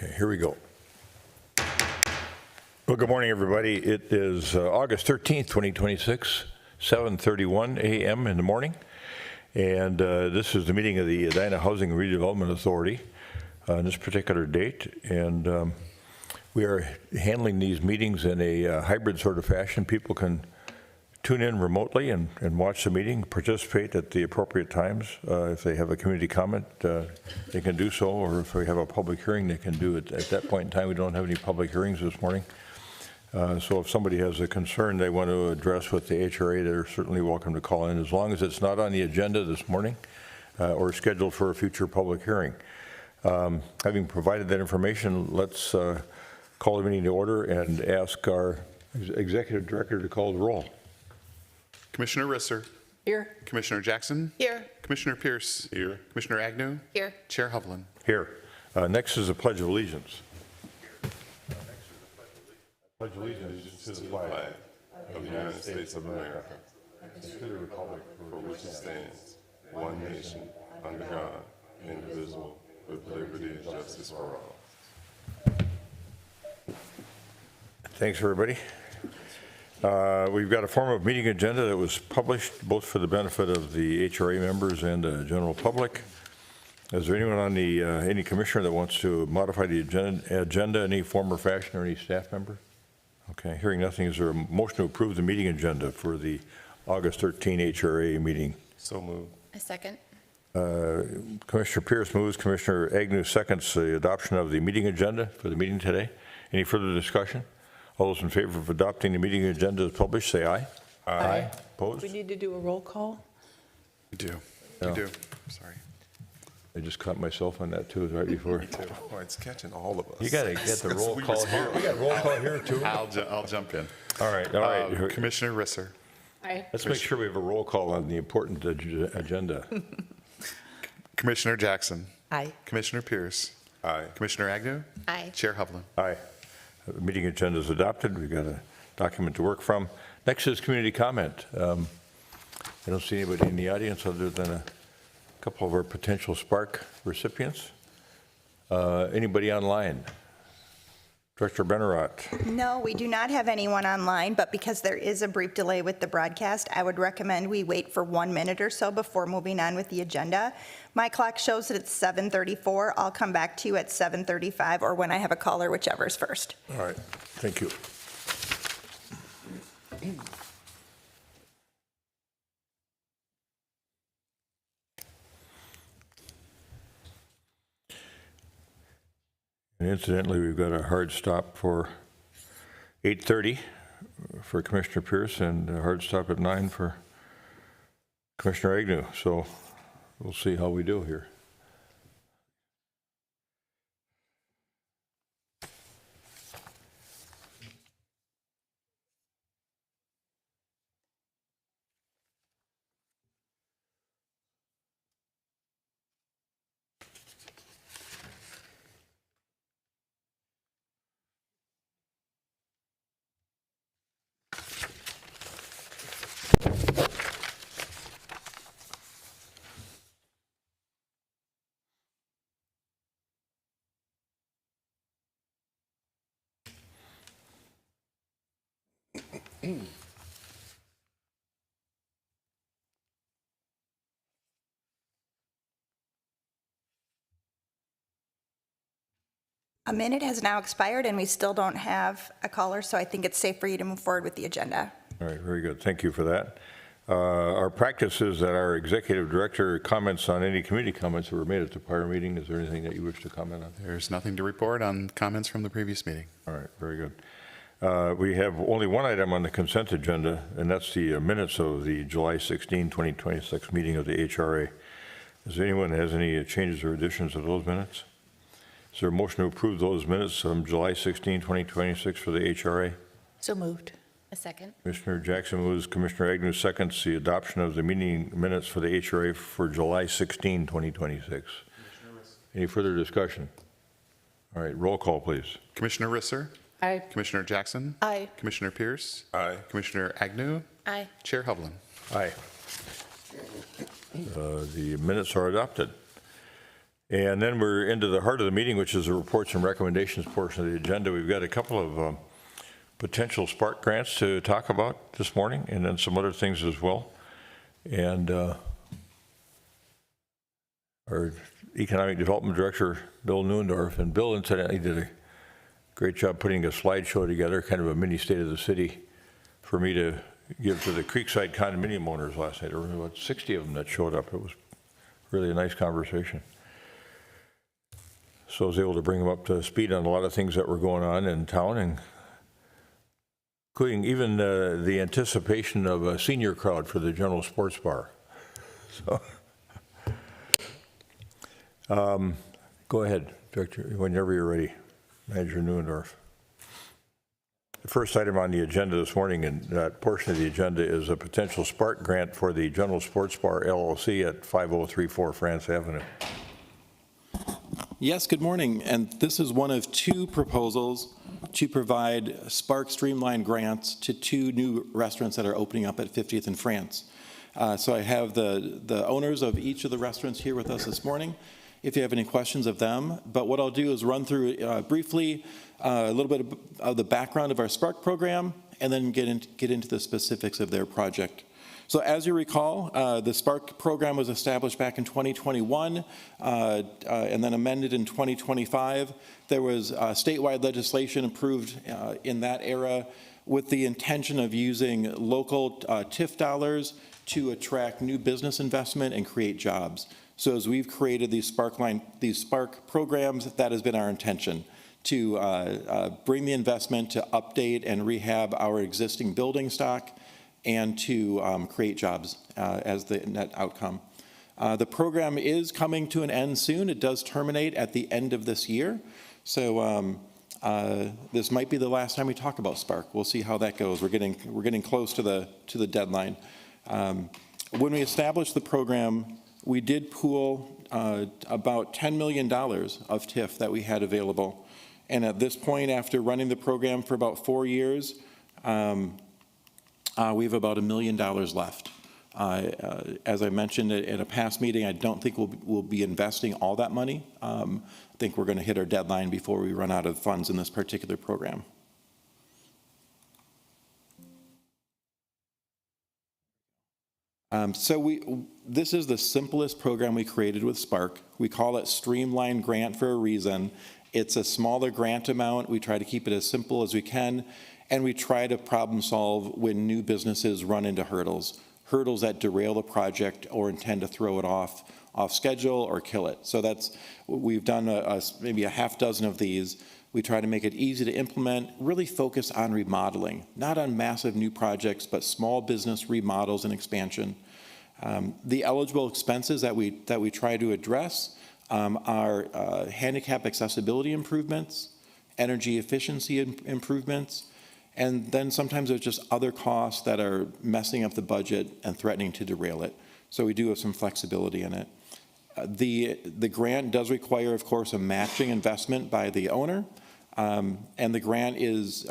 Okay, here we go. Well, good morning, everybody. It is August 13th, 2026, 7:31 a.m. in the morning. And this is the meeting of the Edina Housing and Redevelopment Authority on this particular date. And we are handling these meetings in a hybrid sort of fashion. People can tune in remotely and watch the meeting, participate at the appropriate times. If they have a community comment, they can do so, or if we have a public hearing, they can do it at that point in time. We don't have any public hearings this morning. So if somebody has a concern they want to address with the HRA, they're certainly welcome to call in, as long as it's not on the agenda this morning or scheduled for a future public hearing. Having provided that information, let's call the meeting to order and ask our Executive Director to call the roll. Commissioner Risser. Here. Commissioner Jackson. Here. Commissioner Pierce. Here. Commissioner Agnew. Here. Chair Hovland. Here. Next is the Pledge of Allegiance. Pledge allegiance to the flag of the United States of America and to the republic for which it stands, one nation, under God, indivisible, with liberty and justice for all. Thanks, everybody. We've got a form of meeting agenda that was published both for the benefit of the HRA members and the general public. Is there anyone on the, any commissioner that wants to modify the agenda in any form or fashion, or any staff member? Okay, hearing nothing, is there a motion to approve the meeting agenda for the August 13 HRA meeting? So moved. A second. Commissioner Pierce moves, Commissioner Agnew seconds the adoption of the meeting agenda for the meeting today. Any further discussion? All those in favor of adopting the meeting agenda as published, say aye. Aye. Opposed? We need to do a roll call. You do. Yeah. You do. Sorry. I just caught myself on that too, right before. Oh, it's catching all of us. You got to get the roll call here. We got roll call here too. I'll jump in. All right, all right. Commissioner Risser. Aye. Let's make sure we have a roll call on the important agenda. Commissioner Jackson. Aye. Commissioner Pierce. Aye. Commissioner Agnew. Aye. Chair Hovland. Aye. The meeting agenda is adopted. We've got a document to work from. Next is community comment. I don't see anybody in the audience other than a couple of our potential Spark recipients. Anybody online? Director Benarott. No, we do not have anyone online, but because there is a brief delay with the broadcast, I would recommend we wait for 1 minute or so before moving on with the agenda. My clock shows that it's 7:34. I'll come back to you at 7:35 or when I have a caller, whichever's first. All right, thank you. And incidentally, we've got a hard stop for 8:30 for Commissioner Pierce and a hard stop at 9 for Commissioner Agnew. So we'll see how we do here. A minute has now expired and we still don't have a caller, so I think it's safe for you to move forward with the agenda. All right, very good. Thank you for that. Our practice is that our executive director comments on any committee comments that were made at the prior meeting. Is there anything that you wish to comment on? There's nothing to report on comments from the previous meeting. All right, very good. We have only one item on the consent agenda, and that's the minutes of the July 16, 2026 meeting of the HRA. Does anyone has any changes or additions to those minutes? Is there a motion to approve those minutes from July 16, 2026 for the HRA? So moved. A second. Commissioner Jackson moves, Commissioner Agnew seconds the adoption of the meeting minutes for the HRA for July 16, 2026. Any further discussion? All right, roll call, please. Commissioner Risser. Aye. Commissioner Jackson. Aye. Commissioner Pierce. Aye. Commissioner Agnew. Aye. Chair Hovland. Aye. The minutes are adopted. And then we're into the heart of the meeting, which is the reports and recommendations portion of the agenda. We've got a couple of potential Spark grants to talk about this morning, and then some other things as well. And our Economic Development Director, Bill Neuendorf, and Bill incidentally did a great job putting a slideshow together, kind of a mini state of the city, for me to give to the Creekside condominium owners last night. There were about 60 of them that showed up. It was really a nice conversation. So I was able to bring them up to speed on a lot of things that were going on in town, including even the anticipation of a senior crowd for the General Sports Bar. So, go ahead, Director, whenever you're ready, Manager Neuendorf. The first item on the agenda this morning, and that portion of the agenda, is a potential Spark grant for the General Sports Bar LLC at 5034 France Avenue. Yes, good morning. And this is one of two proposals to provide Spark Streamline grants to two new restaurants that are opening up at 50th and France. So I have the owners of each of the restaurants here with us this morning, if you have any questions of them. But what I'll do is run through briefly a little bit of the background of our Spark program, and then get into the specifics of their project. So as you recall, the Spark program was established back in 2021 and then amended in 2025. There was statewide legislation approved in that era with the intention of using local TIF dollars to attract new business investment and create jobs. So as we've created these Spark programs, that has been our intention, to bring the investment to update and rehab our existing building stock and to create jobs as the net outcome. The program is coming to an end soon. It does terminate at the end of this year. So this might be the last time we talk about Spark. We'll see how that goes. We're getting close to the deadline. When we established the program, we did pool about $10 million of TIF that we had available. And at this point, after running the program for about 4 years, we have about $1 million left. As I mentioned at a past meeting, I don't think we'll be investing all that money. I think we're going to hit our deadline before we run out of funds in this particular program. This is the simplest program we created with Spark. We call it Streamline Grant for a reason. It's a smaller grant amount. We try to keep it as simple as we can. And we try to problem solve when new businesses run into hurdles that derail the project or intend to throw it off schedule or kill it. So we've done maybe a half dozen of these. We try to make it easy to implement, really focus on remodeling, not on massive new projects, but small business remodels and expansion. The eligible expenses that we try to address are handicap accessibility improvements, energy efficiency improvements, and then sometimes there's just other costs that are messing up the budget and threatening to derail it. So we do have some flexibility in it. The grant does require, of course, a matching investment by the owner. And the grant is,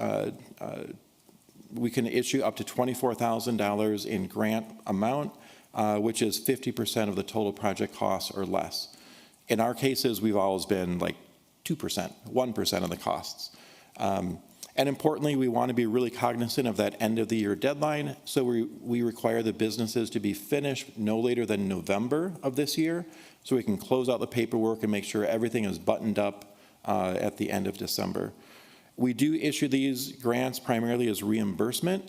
we can issue up to $24,000 in grant amount, which is 50% of the total project costs or less. In our cases, we've always been like 2%, 1% of the costs. And importantly, we want to be really cognizant of that end of the year deadline. So we require the businesses to be finished no later than November of this year, so we can close out the paperwork and make sure everything is buttoned up at the end of December. We do issue these grants primarily as reimbursement.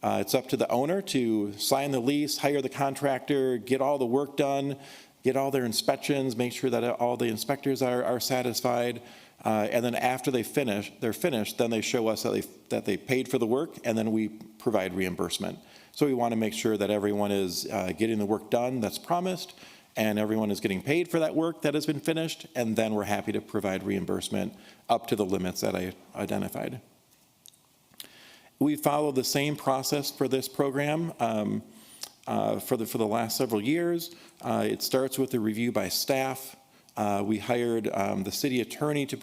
It's up to the owner to sign the lease, hire the contractor, get all the work done, get all their inspections, make sure that all the inspectors are satisfied. And then after they're finished, then they show us that they paid for the work, and then we provide reimbursement. So we want to make sure that everyone is getting the work done that's promised, and everyone is getting paid for that work that has been finished, and then we're happy to provide reimbursement up to the limits that I identified. We follow the same process for this program for the last several years. It starts with a review by staff. We hired the city attorney to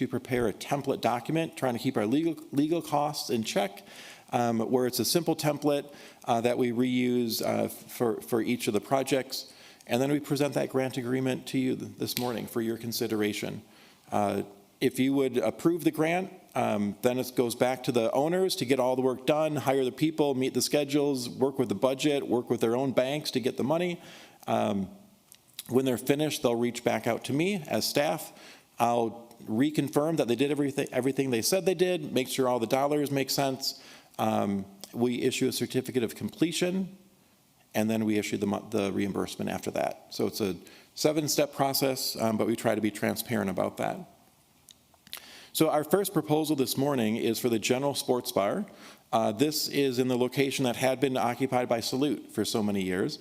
prepare a template document, trying to keep our legal costs in check, where it's a simple template that we reuse for each of the projects. And then we present that grant agreement to you this morning for your consideration. If you would approve the grant, then it goes back to the owners to get all the work done, hire the people, meet the schedules, work with the budget, work with their own banks to get the money. When they're finished, they'll reach back out to me as staff. I'll reconfirm that they did everything they said they did, make sure all the dollars make sense. We issue a certificate of completion, and then we issue the reimbursement after that. So it's a 7-step process, but we try to be transparent about that. So our first proposal this morning is for the General Sports Bar. This is in the location that had been occupied by Salute for so many years.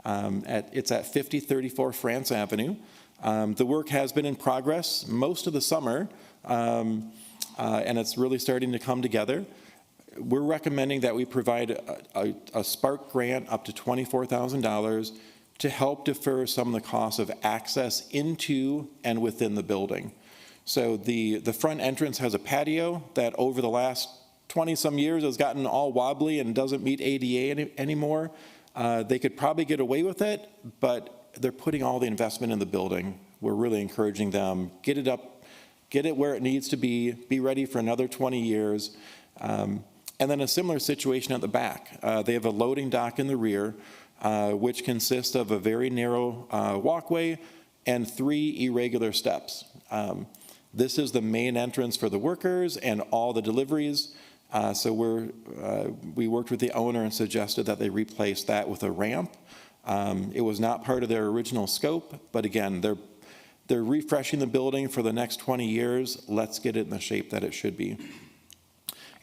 It's at 5034 France Avenue. The work has been in progress most of the summer, and it's really starting to come together. We're recommending that we provide a Spark grant up to $24,000 to help defer some of the costs of access into and within the building. So the front entrance has a patio that over the last 20-some years has gotten all wobbly and doesn't meet ADA anymore. They could probably get away with it, but they're putting all the investment in the building. We're really encouraging them, get it up, get it where it needs to be ready for another 20 years. And then a similar situation at the back. They have a loading dock in the rear, which consists of a very narrow walkway and 3 irregular steps. This is the main entrance for the workers and all the deliveries. So we worked with the owner and suggested that they replace that with a ramp. It was not part of their original scope, but again, they're refreshing the building for the next 20 years. Let's get it in the shape that it should be.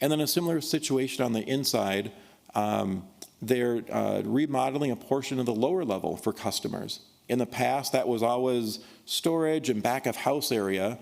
And then a similar situation on the inside. They're remodeling a portion of the lower level for customers. In the past, that was always storage and back of house area.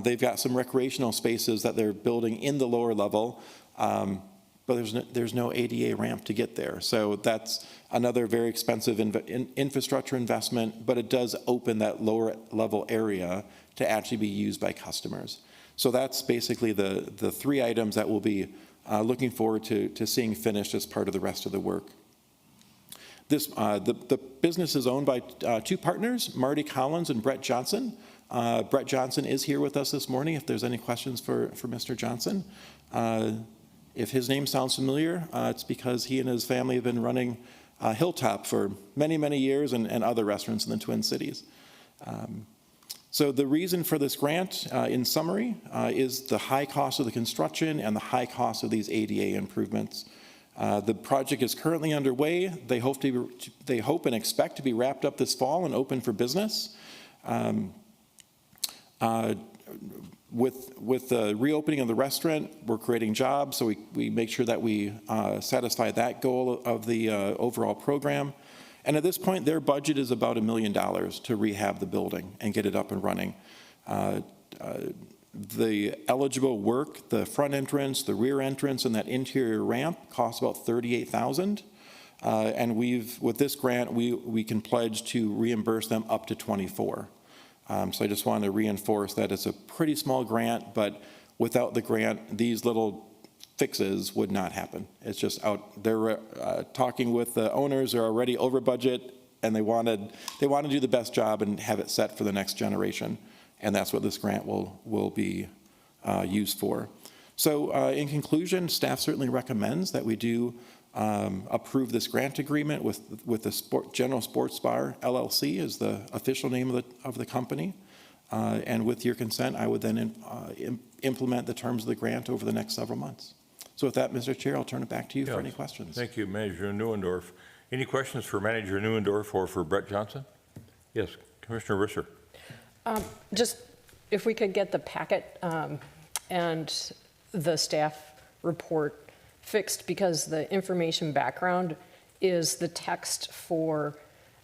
They've got some recreational spaces that they're building in the lower level, but there's no ADA ramp to get there. So that's another very expensive infrastructure investment, but it does open that lower level area to actually be used by customers. So that's basically the 3 items that we'll be looking forward to seeing finished as part of the rest of the work. The business is owned by 2 partners, Marty Collins and Brett Johnson. Brett Johnson is here with us this morning if there's any questions for Mr. Johnson. If his name sounds familiar, it's because he and his family have been running Hilltop for many, many years and other restaurants in the Twin Cities. So the reason for this grant, in summary, is the high cost of the construction and the high cost of these ADA improvements. The project is currently underway. They hope and expect to be wrapped up this fall and open for business. With the reopening of the restaurant, we're creating jobs, so we make sure that we satisfy that goal of the overall program. And at this point, their budget is about $1 million to rehab the building and get it up and running. The eligible work, the front entrance, the rear entrance, and that interior ramp costs about $38,000. And with this grant, we can pledge to reimburse them up to $24,000. So I just wanted to reinforce that it's a pretty small grant, but without the grant, these little fixes would not happen. It's just they're talking with the owners, they're already over budget, and they want to do the best job and have it set for the next generation. And that's what this grant will be used for. So in conclusion, staff certainly recommends that we do approve this grant agreement with the General Sports Bar LLC is the official name of the company. And with your consent, I would then implement the terms of the grant over the next several months. So with that, Mr. Chair, I'll turn it back to you for any questions. Thank you, Manager Neuendorf. Any questions for Manager Neuendorf or for Brett Johnson? Yes, Commissioner Risser. Just if we could get the packet and the staff report fixed, because the information background is the text for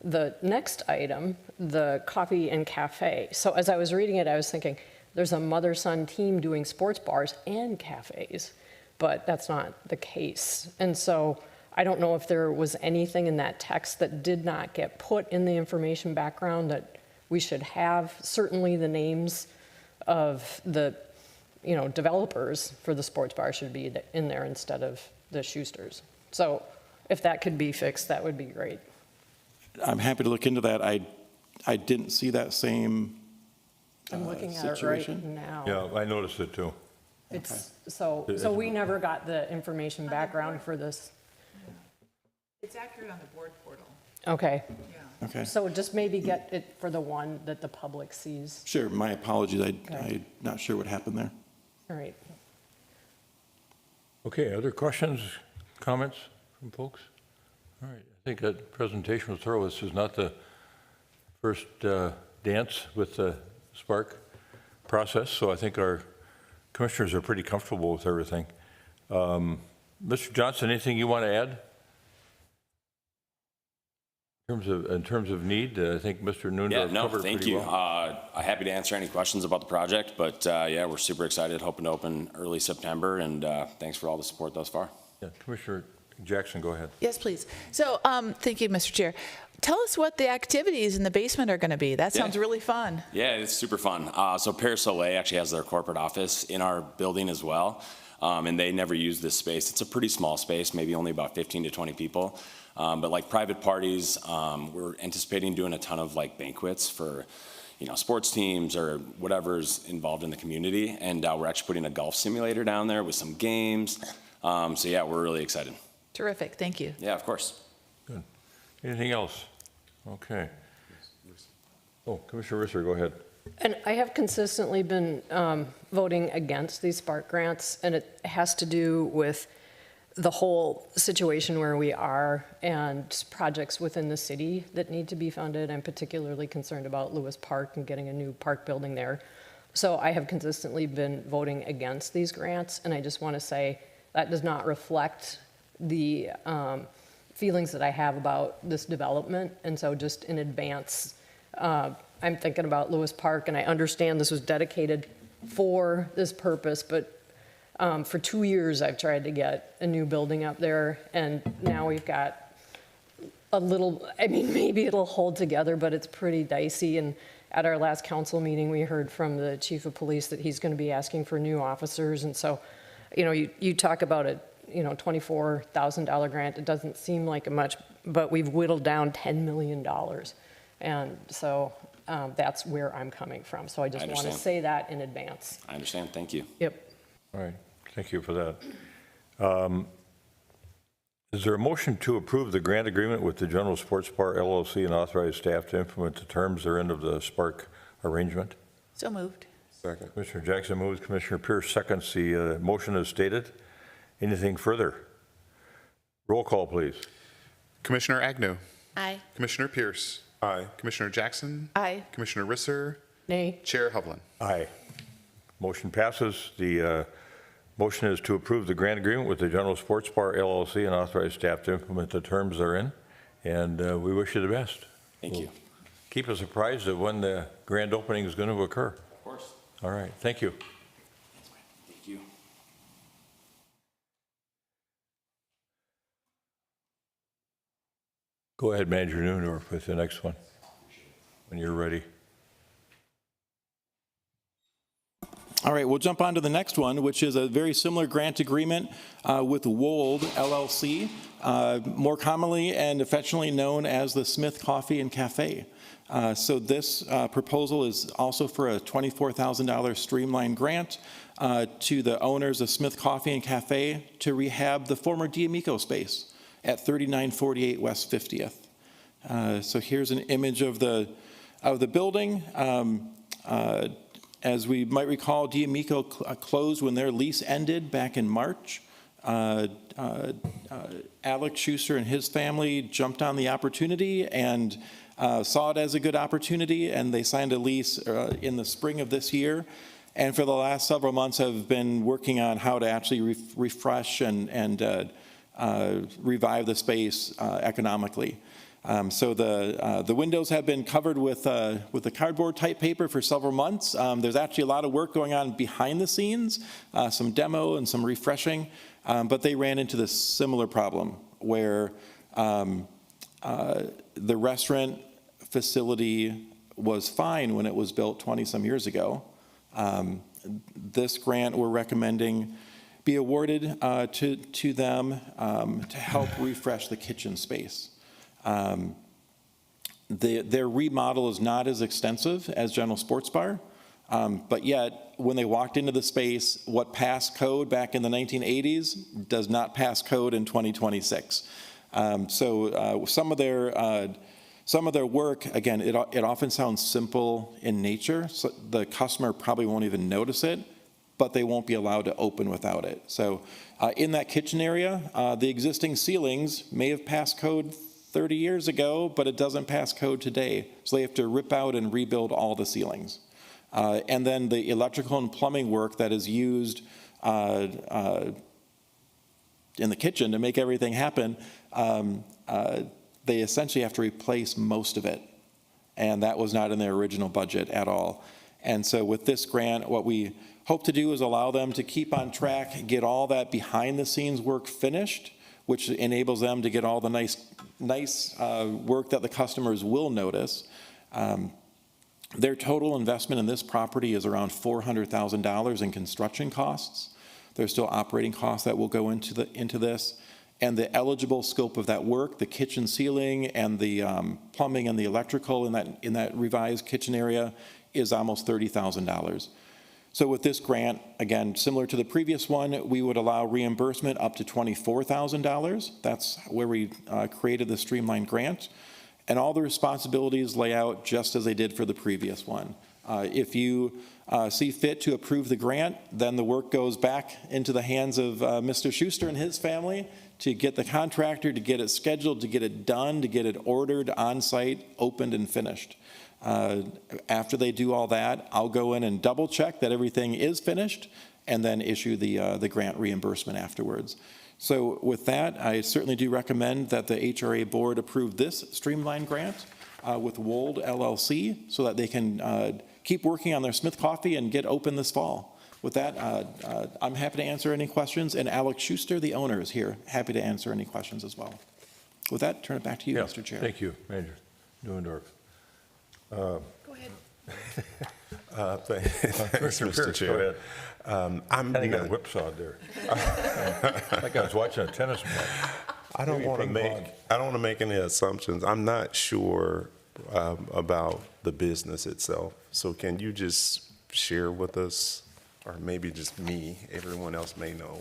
the next item, the coffee and cafe. So as I was reading it, I was thinking, there's a mother-son team doing sports bars and cafes, but that's not the case. And so I don't know if there was anything in that text that did not get put in the information background that we should have. Certainly the names of the developers for the sports bar should be in there instead of the Schusters. So if that could be fixed, that would be great. I'm happy to look into that. I didn't see that same I'm looking at it right situation? now. Yeah, I noticed it too. It's, so we never got the information background for this. It's accurate on the board portal. Okay, Yeah. Okay. so just maybe get it for the one that the public sees. Sure, my apologies. I'm not sure what happened there. All right. Okay, other questions, comments from folks? All right, I think that presentation was thorough. This is not the first dance with the Spark process, so I think our commissioners are pretty comfortable with everything. Mr. Johnson, anything you want to add? In terms of need, I think Mr. Noondar Yeah, no, covered thank pretty you. well. I'm happy to answer any questions about the project, but yeah, we're super excited, hoping to open early September, and thanks for all the support thus far. Yeah, Commissioner Jackson, go ahead. Yes, please. So, thank you, Mr. Chair. Tell us what the activities in the basement are going to be. That sounds really fun. Yeah, it's super fun. So Paris Soleil actually has their corporate office in our building as well, and they never use this space. It's a pretty small space, maybe only about 15 to 20 people. But like private parties, we're anticipating doing a ton of like banquets for, sports teams or whatever's involved in the community. And we're actually putting a golf simulator down there with some games. So yeah, we're really excited. Terrific. Thank you. Yeah, of course. Good. Anything else? Okay. Oh, Commissioner Risser, go ahead. And I have consistently been voting against these Spark grants, and it has to do with the whole situation where we are and projects within the city that need to be funded. I'm particularly concerned about Lewis Park and getting a new park building there. So I have consistently been voting against these grants, and I just want to say that does not reflect the feelings that I have about this development. And so just in advance, I'm thinking about Lewis Park, and I understand this was dedicated for this purpose, but for 2 years I've tried to get a new building up there, and now we've got a little, maybe it'll hold together, but it's pretty dicey. And at our last council meeting, we heard from the chief of police that he's going to be asking for new officers. And so, you talk about a $24,000 grant. It doesn't seem like much, but we've whittled down $10 million. And so that's where I'm coming from. So I just want to understand. say that in advance. I understand. Thank you. Yep. All right, thank you for that. Is there a motion to approve the grant agreement with the General Sports Bar LLC and authorize staff to implement the terms therein of the Spark arrangement? So moved. Second. Commissioner Jackson moves, Commissioner Pierce seconds the motion as stated. Anything further? Roll call, please. Commissioner Agnew. Aye. Commissioner Pierce. Aye. Commissioner Jackson. Aye. Commissioner Risser. Nay. Chair Hovland. Aye. Motion passes. The motion is to approve the grant agreement with the General Sports Bar LLC and authorize staff to implement the terms therein. And we wish you the best. Thank you. Keep us apprised of when the grand opening is going to occur. Of course. All right, thank you. Thank you. Go ahead, Manager Noondorf, with the next one, when you're ready. All right, we'll jump on to the next one, which is a very similar grant agreement with Wold LLC, more commonly and affectionately known as the Smith Coffee and Cafe. So this proposal is also for a $24,000 streamlined grant to the owners of Smith Coffee and Cafe to rehab the former D'Amico space at 3948 West 50th. So here's an image of the building. As we might recall, D'Amico closed when their lease ended back in March. Alex Schuster and his family jumped on the opportunity and saw it as a good opportunity, and they signed a lease in the spring of this year. And for the last several months have been working on how to actually refresh and revive the space economically. So the windows have been covered with the cardboard type paper for several months. There's actually a lot of work going on behind the scenes, some demo and some refreshing, but they ran into this similar problem where the restaurant facility was fine when it was built 20 some years ago. This grant we're recommending be awarded to them to help refresh the kitchen space. their remodel is not as extensive as General Sports Bar, but yet, when they walked into the space, what passed code back in the 1980s does not pass code in 2026. So some of their work, again, it often sounds simple in nature, so the customer probably won't even notice it, but they won't be allowed to open without it. So in that kitchen area, the existing ceilings may have passed code 30 years ago, but it doesn't pass code today. So they have to rip out and rebuild all the ceilings. And then the electrical and plumbing work that is used in the kitchen to make everything happen, they essentially have to replace most of it. And that was not in their original budget at all. And so with this grant, what we hope to do is allow them to keep on track, get all that behind the scenes work finished, which enables them to get all the nice work that the customers will notice. Their total investment in this property is around $400,000 in construction costs. There's still operating costs that will go into this. And the eligible scope of that work, the kitchen ceiling and the plumbing and the electrical in that revised kitchen area is almost $30,000. So with this grant, again, similar to the previous one, we would allow reimbursement up to $24,000. That's where we created the streamlined grant. And all the responsibilities lay out just as they did for the previous one. If you see fit to approve the grant, then the work goes back into the hands of Mr. Schuster and his family to get the contractor, to get it scheduled, to get it done, to get it ordered on site, opened and finished. After they do all that, I'll go in and double check that everything is finished and then issue the grant reimbursement afterwards. So with that, I certainly do recommend that the HRA board approve this streamlined grant with Wold LLC so that they can keep working on their Smith Coffee and get open this fall. With that, I'm happy to answer any questions, and Alex Schuster, the owner, is here, happy to answer any questions as well. With that, turn it back to you, Mr. Chair. Thank you, Manager Neuendorf. Go ahead. Commissioner Mr. Pierce, Chair. go ahead. I'm I got whipsawed there. Like I was watching a tennis match. I don't Maybe want to ping make pong. I don't want to make any assumptions. I'm not sure about the business itself. So can you just share with us, or maybe just me, everyone else may know?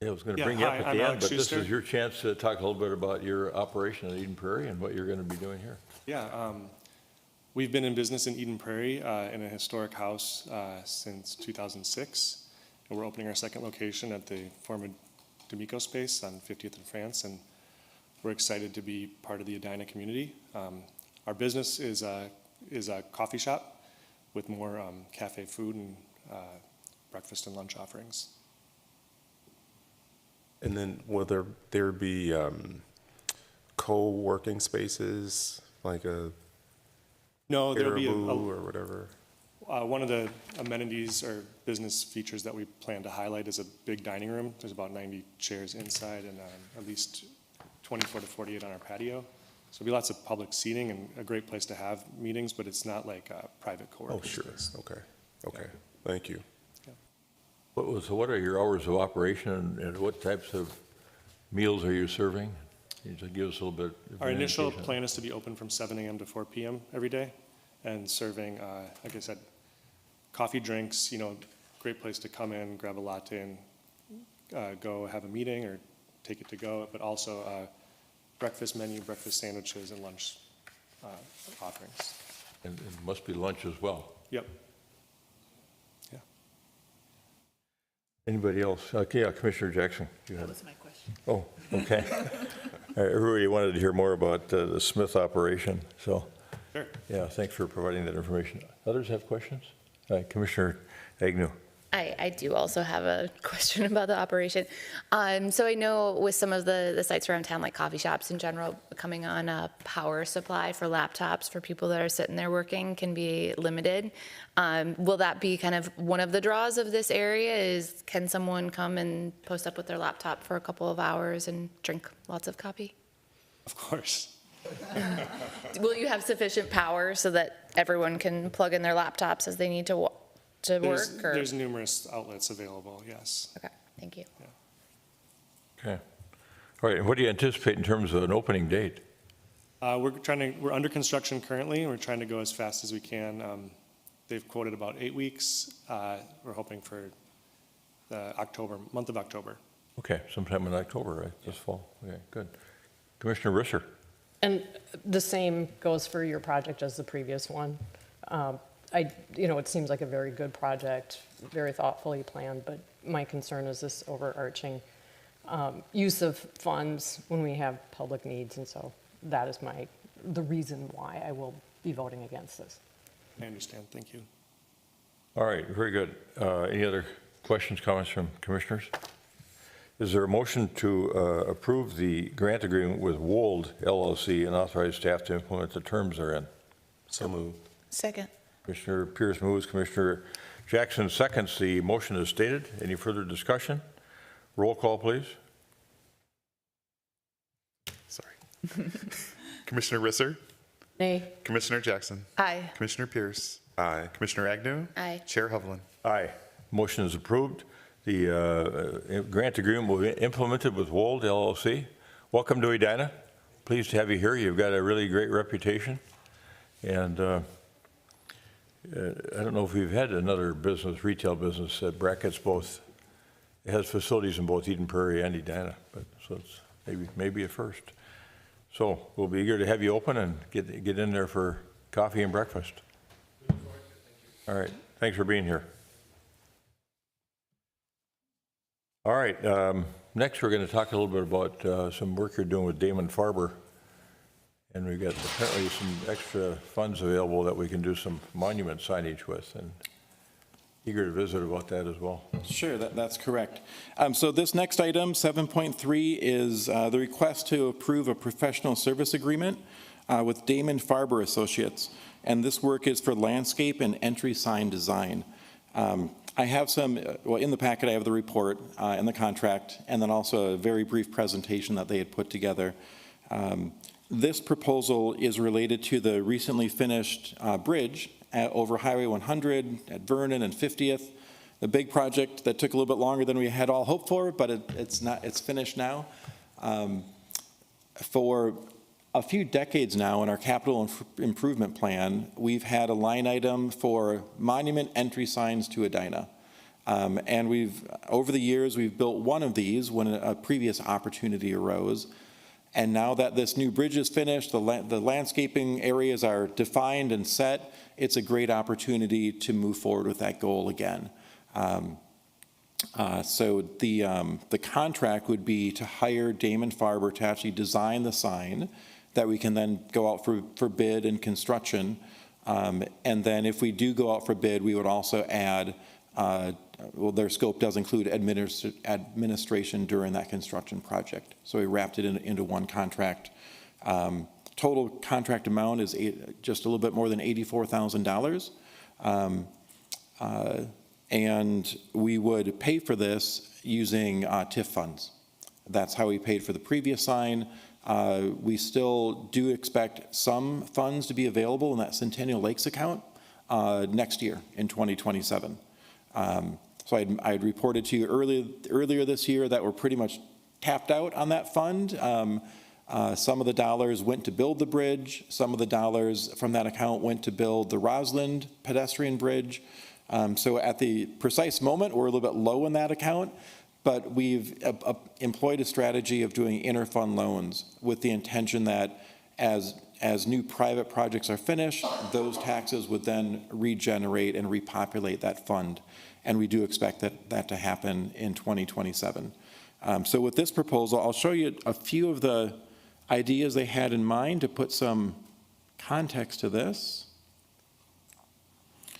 Yeah, I was going to Yeah, bring you up hi, at I'm the end, Alex but this Schuster. is your chance to talk a little bit about your operation at Eden Prairie and what you're going to be doing here. Yeah, we've been in business in Eden Prairie in a historic house since 2006. And we're opening our second location at the former D'Amico space on 50th and France. And we're excited to be part of the Edina community. Our business is a coffee shop with more cafe food and breakfast and lunch offerings. And then will there be co-working spaces, like a No, there'll be Caribou or whatever? one of the amenities or business features that we plan to highlight is a big dining room. There's about 90 chairs inside and at least 24 to 48 on our patio. So there'll be lots of public seating and a great place to have meetings, but it's not like a private co-working Oh, sure. space. Okay. Thank you. So what are your hours of operation and what types of meals are you serving? Can you just give us a little bit of Our an initial indication? plan is to be open from 7 a.m. to 4 p.m. every day and serving, like I said, coffee, drinks, great place to come in, grab a latte and go have a meeting or take it to go, but also breakfast menu, breakfast sandwiches, and lunch offerings. And it must be lunch as well. Yep. Anybody else? Okay, Commissioner Jackson. You had. That was my question. Oh, okay. Everybody wanted to hear more about the Smith operation, so, Sure. yeah, thanks for providing that information. Others have questions? Commissioner Agnew. I do also have a question about the operation. So I know with some of the sites around town, like coffee shops in general, coming on a power supply for laptops for people that are sitting there working can be limited. Will that be kind of one of the draws of this area is can someone come and post up with their laptop for a couple of hours and drink lots of coffee? Of course. Will you have sufficient power so that everyone can plug in their laptops as they need to work? Or? There's numerous outlets available, yes. Okay, thank you. Okay. All right, and what do you anticipate in terms of an opening date? We're under construction currently, and we're trying to go as fast as we can. They've quoted about 8 weeks. We're hoping for the month of October. Okay, sometime in October, right, this fall. Okay, good. Commissioner Risser. And the same goes for your project as the previous one. It seems like a very good project, very thoughtfully planned, but my concern is this overarching use of funds when we have public needs, and so that is the reason why I will be voting against this. I understand. Thank you. All right, very good. Any other questions, comments from commissioners? Is there a motion to approve the grant agreement with Wold LLC and authorize staff to implement the terms therein? So moved. Second. Commissioner Pierce moves, Commissioner Jackson seconds. The motion is stated. Any further discussion? Roll call, please. Sorry. Commissioner Risser, Nay. Commissioner Jackson, Aye. Commissioner Pierce, Aye. Commissioner Agnew, Aye. Chair Hovland. Aye. Motion is approved. The grant agreement will be implemented with Wold LLC. Welcome to Edina. Pleased to have you here. You've got a really great reputation. And I don't know if we've had another retail business that brackets both. It has facilities in both Eden Prairie and Edina, but so it's maybe a first. So we'll be eager to have you open and get in there for coffee and breakfast. All right, thanks for being here. All right, next we're going to talk a little bit about some work you're doing with Damon Farber. And we've got apparently some extra funds available that we can do some monument signage with, and eager to visit about that as well. Sure, that's correct. So this next item, 7.3, is the request to approve a professional service agreement with Damon Farber Associates. And this work is for landscape and entry sign design. I have in the packet I have the report and the contract, and then also a very brief presentation that they had put together. This proposal is related to the recently finished bridge over Highway 100 at Vernon and 50th, the big project that took a little bit longer than we had all hoped for, but it's finished now. For a few decades now in our capital improvement plan, we've had a line item for monument entry signs to Edina. And over the years, we've built one of these when a previous opportunity arose. And now that this new bridge is finished, the landscaping areas are defined and set, it's a great opportunity to move forward with that goal again. So the contract would be to hire Damon Farber to actually design the sign that we can then go out for bid and construction. And then if we do go out for bid, we would also add, their scope does include administration during that construction project. So we wrapped it into one contract. Total contract amount is just a little bit more than $84,000. And we would pay for this using TIF funds. That's how we paid for the previous sign. We still do expect some funds to be available in that Centennial Lakes account next year in 2027. So I had reported to you earlier this year that we're pretty much tapped out on that fund. Some of the dollars went to build the bridge. Some of the dollars from that account went to build the Roslyn pedestrian bridge. So at the precise moment, we're a little bit low in that account, but we've employed a strategy of doing interfund loans with the intention that as new private projects are finished, those taxes would then regenerate and repopulate that fund. And we do expect that to happen in 2027. So with this proposal, I'll show you a few of the ideas they had in mind to put some context to this.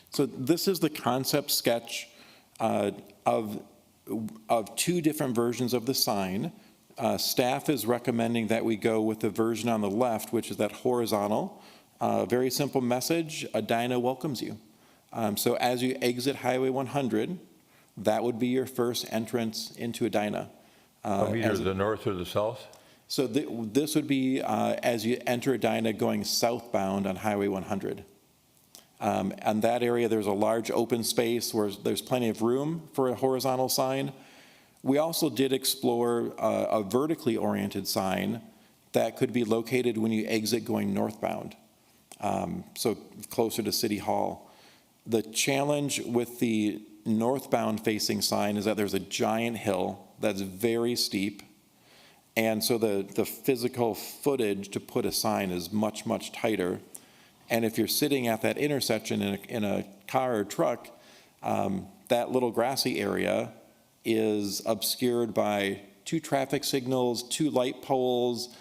So this is the concept sketch of two different versions of the sign. Staff is recommending that we go with the version on the left, which is that horizontal. Very simple message, Edina welcomes you. So as you exit Highway 100, that would be your first entrance into Edina. Either the north or the south? So this would be as you enter Edina going southbound on Highway 100. And that area, there's a large open space where there's plenty of room for a horizontal sign. We also did explore a vertically oriented sign that could be located when you exit going northbound, so closer to City Hall. The challenge with the northbound facing sign is that there's a giant hill that's very steep, and so the physical footage to put a sign is much, much tighter. And if you're sitting at that intersection in a car or truck, that little grassy area is obscured by 2 traffic signals, 2 light poles.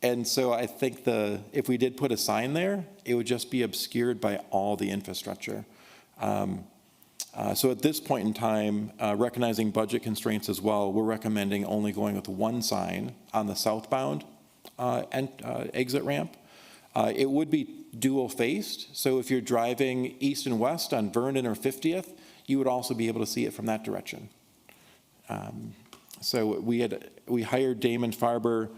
And so I think if we did put a sign there, it would just be obscured by all the infrastructure. So at this point in time, recognizing budget constraints as well, we're recommending only going with 1 sign on the southbound exit ramp. It would be dual faced, so if you're driving east and west on Vernon or 50th, you would also be able to see it from that direction. So we hired Damon Farber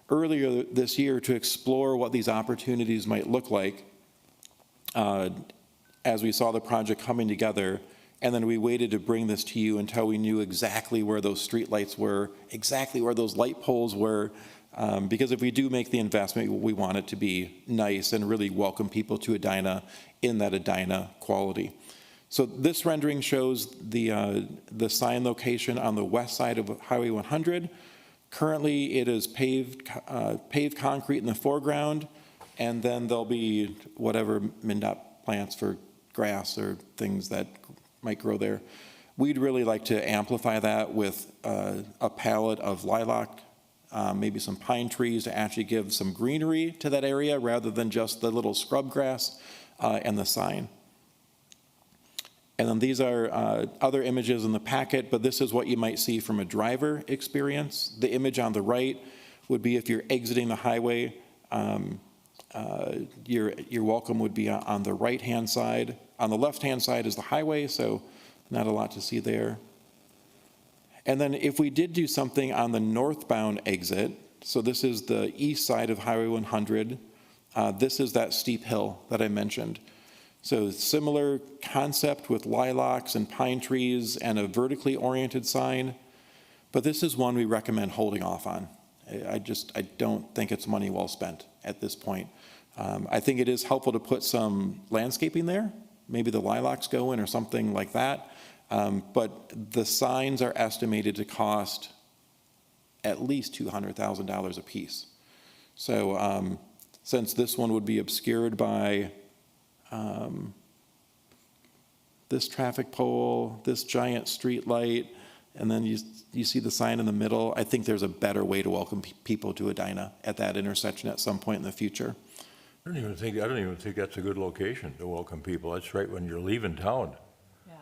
earlier this year to explore what these opportunities might look like as we saw the project coming together, and then we waited to bring this to you until we knew exactly where those streetlights were, exactly where those light poles were, because if we do make the investment, we want it to be nice and really welcome people to Edina in that Edina quality. So this rendering shows the sign location on the west side of Highway 100. Currently, it is paved concrete in the foreground, and then there'll be whatever MnDOT plants for grass or things that might grow there. We'd really like to amplify that with a palette of lilac, maybe some pine trees to actually give some greenery to that area rather than just the little scrub grass and the sign. And then these are other images in the packet, but this is what you might see from a driver experience. The image on the right would be if you're exiting the highway, your welcome would be on the right-hand side. On the left-hand side is the highway, so not a lot to see there. And then if we did do something on the northbound exit, so this is the east side of Highway 100, this is that steep hill that I mentioned. So similar concept with lilacs and pine trees and a vertically oriented sign, but this is one we recommend holding off on. I don't think it's money well spent at this point. I think it is helpful to put some landscaping there. Maybe the lilacs go in or something like that. But the signs are estimated to cost at least $200,000 a piece. So since this one would be obscured by this traffic pole, this giant street light, and then you see the sign in the middle, I think there's a better way to welcome people to Edina at that intersection at some point in the future. I don't even think that's a good location to welcome people. That's right when you're leaving town. Yeah.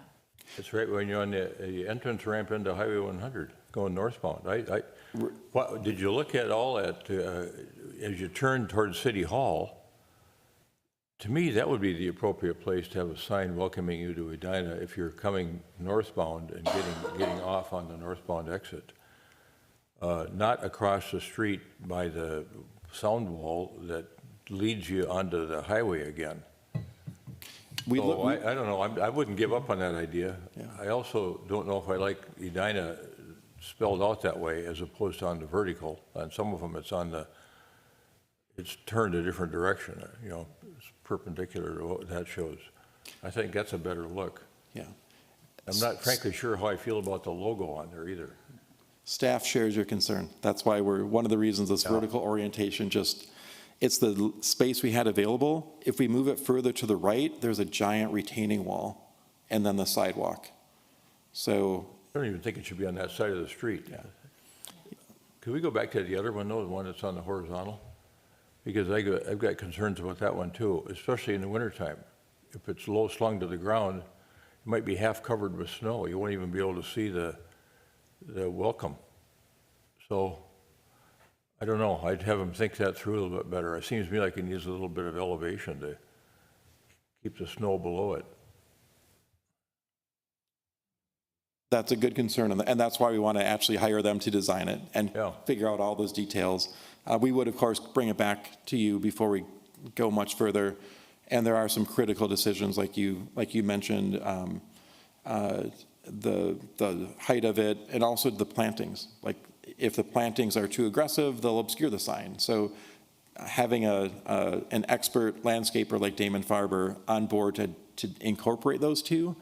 It's right when you're on the entrance ramp into Highway 100 going northbound. What, did you look at all at as you turn towards City Hall? To me, that would be the appropriate place to have a sign welcoming you to Edina if you're coming northbound and getting off on the northbound exit. Not across the street by the sound wall that leads you onto the highway again. I don't know, I wouldn't give up on that idea. Yeah. I also don't know if I like Edina spelled out that way as opposed to on the vertical. On some of them, it's turned a different direction, it's perpendicular to what that shows. I think that's a better look. Yeah. I'm not frankly sure how I feel about the logo on there either. Staff shares your concern. That's why one of the reasons this vertical orientation it's the space we had available. If we move it further to the right, there's a giant retaining wall and then the sidewalk. So. I don't even think it should be on that side of the street. Yeah. Could we go back to the other one though, the one that's on the horizontal? Because I've got concerns about that one too, especially in the wintertime. If it's low slung to the ground, it might be half covered with snow. You won't even be able to see the welcome. So I don't know. I'd have them think that through a little bit better. It seems to me like it needs a little bit of elevation to keep the snow below it. That's a good concern, and that's why we want to actually hire them to design it and figure out all those details. We would, of course, bring it back to you before we go much further, and there are some critical decisions, like you mentioned, the height of it, and also the plantings. Like if the plantings are too aggressive, they'll obscure the sign. So having an expert landscaper like Damon Farber on board to incorporate those two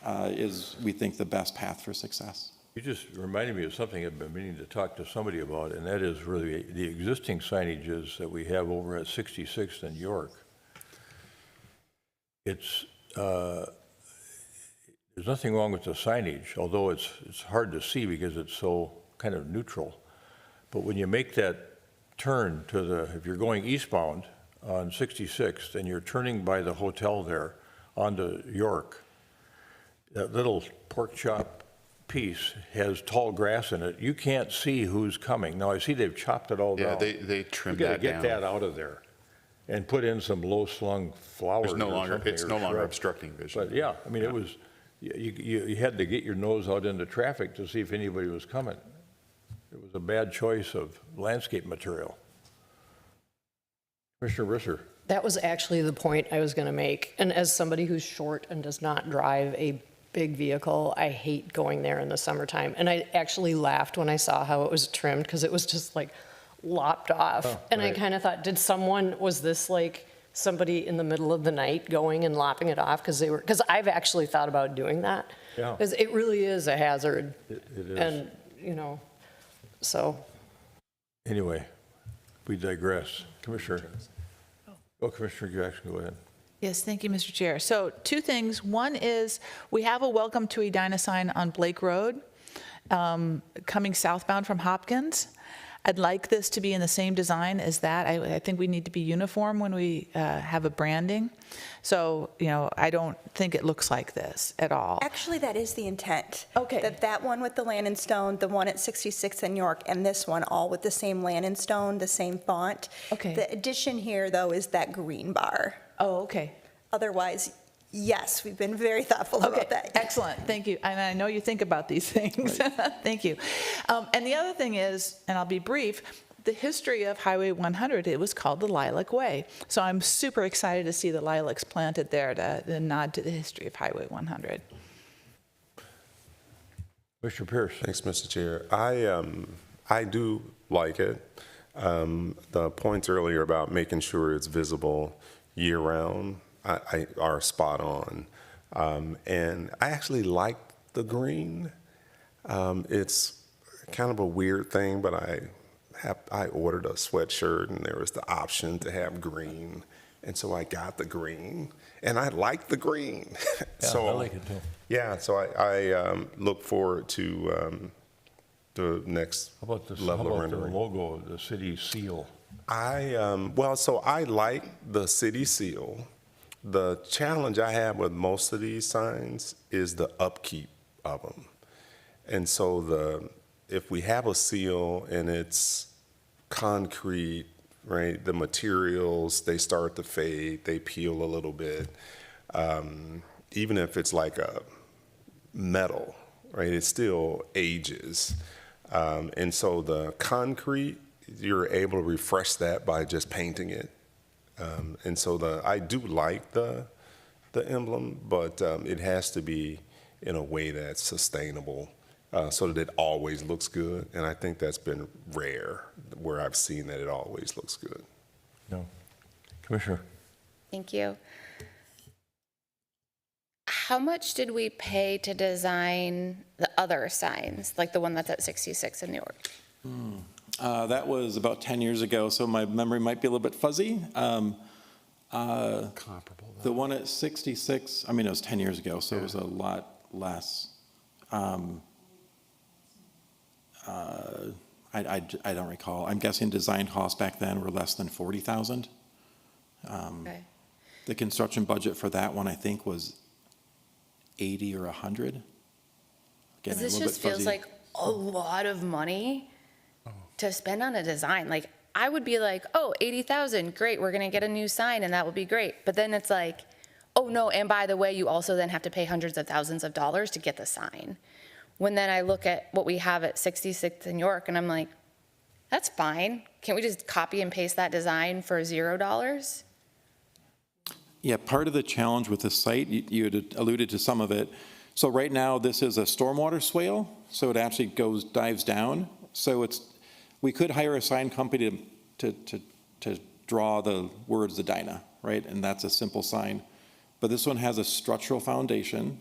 is, we think, the best path for success. You just reminded me of something I've been meaning to talk to somebody about, and that is really the existing signages that we have over at 66th and York. It's, there's nothing wrong with the signage, although it's hard to see because it's so kind of neutral. But when you make that turn to the, if you're going eastbound on 66th and you're turning by the hotel there onto York, that little pork chop piece has tall grass in it. You can't see who's coming. Now, I see they've chopped it all Yeah, down. they trimmed You that gotta down. get that out of there and put in some low-slung flowers It's no or longer, something, it's or no longer shrubs. obstructing vision. But yeah, I mean, it was, you had to get your nose out into traffic to see if anybody was coming. It was a bad choice of landscape material. Commissioner Risser. That was actually the point I was going to make. And as somebody who's short and does not drive a big vehicle, I hate going there in the summertime. And I actually laughed when I saw how it was trimmed because it was just like lopped off. And I right. kind of thought, was this like somebody in the middle of the night going and lopping it off because I've actually thought about doing that. Yeah. Because it really is a hazard. It is. And, so. Anyway, we digress. Commissioner. Oh, Commissioner Jackson, go ahead. Yes, thank you, Mr. Chair. So 2 things. One is we have a welcome to Edina sign on Blake Road coming southbound from Hopkins. I'd like this to be in the same design as that. I think we need to be uniform when we have a branding. So, I don't think it looks like this at all. Actually, that is the intent. Okay. That one with the land and stone, the one at 66th and York, and this one all with the same land and stone, the same font. Okay. The addition here, though, is that green bar. Oh, okay. Otherwise, yes, we've been very thoughtful Okay, about that. excellent, thank you. And I know you think about these things. Thank you. And the other thing is, and I'll be brief, the history of Highway 100, it was called the Lilac Way. So I'm super excited to see the lilacs planted there to nod to the history of Highway 100. Mr. Pierce. Thanks, Mr. Chair. I do like it. The points earlier about making sure it's visible year-round are spot on. And I actually like the green. It's kind of a weird thing, but I ordered a sweatshirt and there was the option to have green. And so I got the green and I like the green. Yeah, So I like it too. yeah, so I look forward to the next How about the level of rendering. logo, the city seal? So I like the city seal. The challenge I have with most of these signs is the upkeep of them. And so if we have a seal and it's concrete, right, the materials, they start to fade, they peel a little bit. Even if it's like a metal, right, it still ages. And so the concrete, you're able to refresh that by just painting it. And so I do like the emblem, but it has to be in a way that's sustainable so that it always looks good. And I think that's been rare where I've seen that it always looks good. No. Commissioner. Thank you. How much did we pay to design the other signs, like the one that's at 66 in New York? That was about 10 years ago, so my memory might be a little bit fuzzy. Comparable. The one at 66, it was 10 years ago, so it was a lot less. I don't recall. I'm guessing design costs back then were less than 40,000. Okay. The construction budget for that one, I think, was 80 or 100. Again, Because a this little just bit feels fuzzy. like a lot of money to spend on a design. Like, I would be like, oh, 80,000, great, we're gonna get a new sign and that will be great. But then it's like, oh no, and by the way, you also then have to pay hundreds of thousands of dollars to get the sign. When then I look at what we have at 66th and York and I'm like, that's fine. Can't we just copy and paste that design for $0? Yeah, part of the challenge with the site, you had alluded to some of it. So right now, this is a stormwater swale, so it actually dives down. So we could hire a sign company to draw the words Edina, right? And that's a simple sign. But this one has a structural foundation.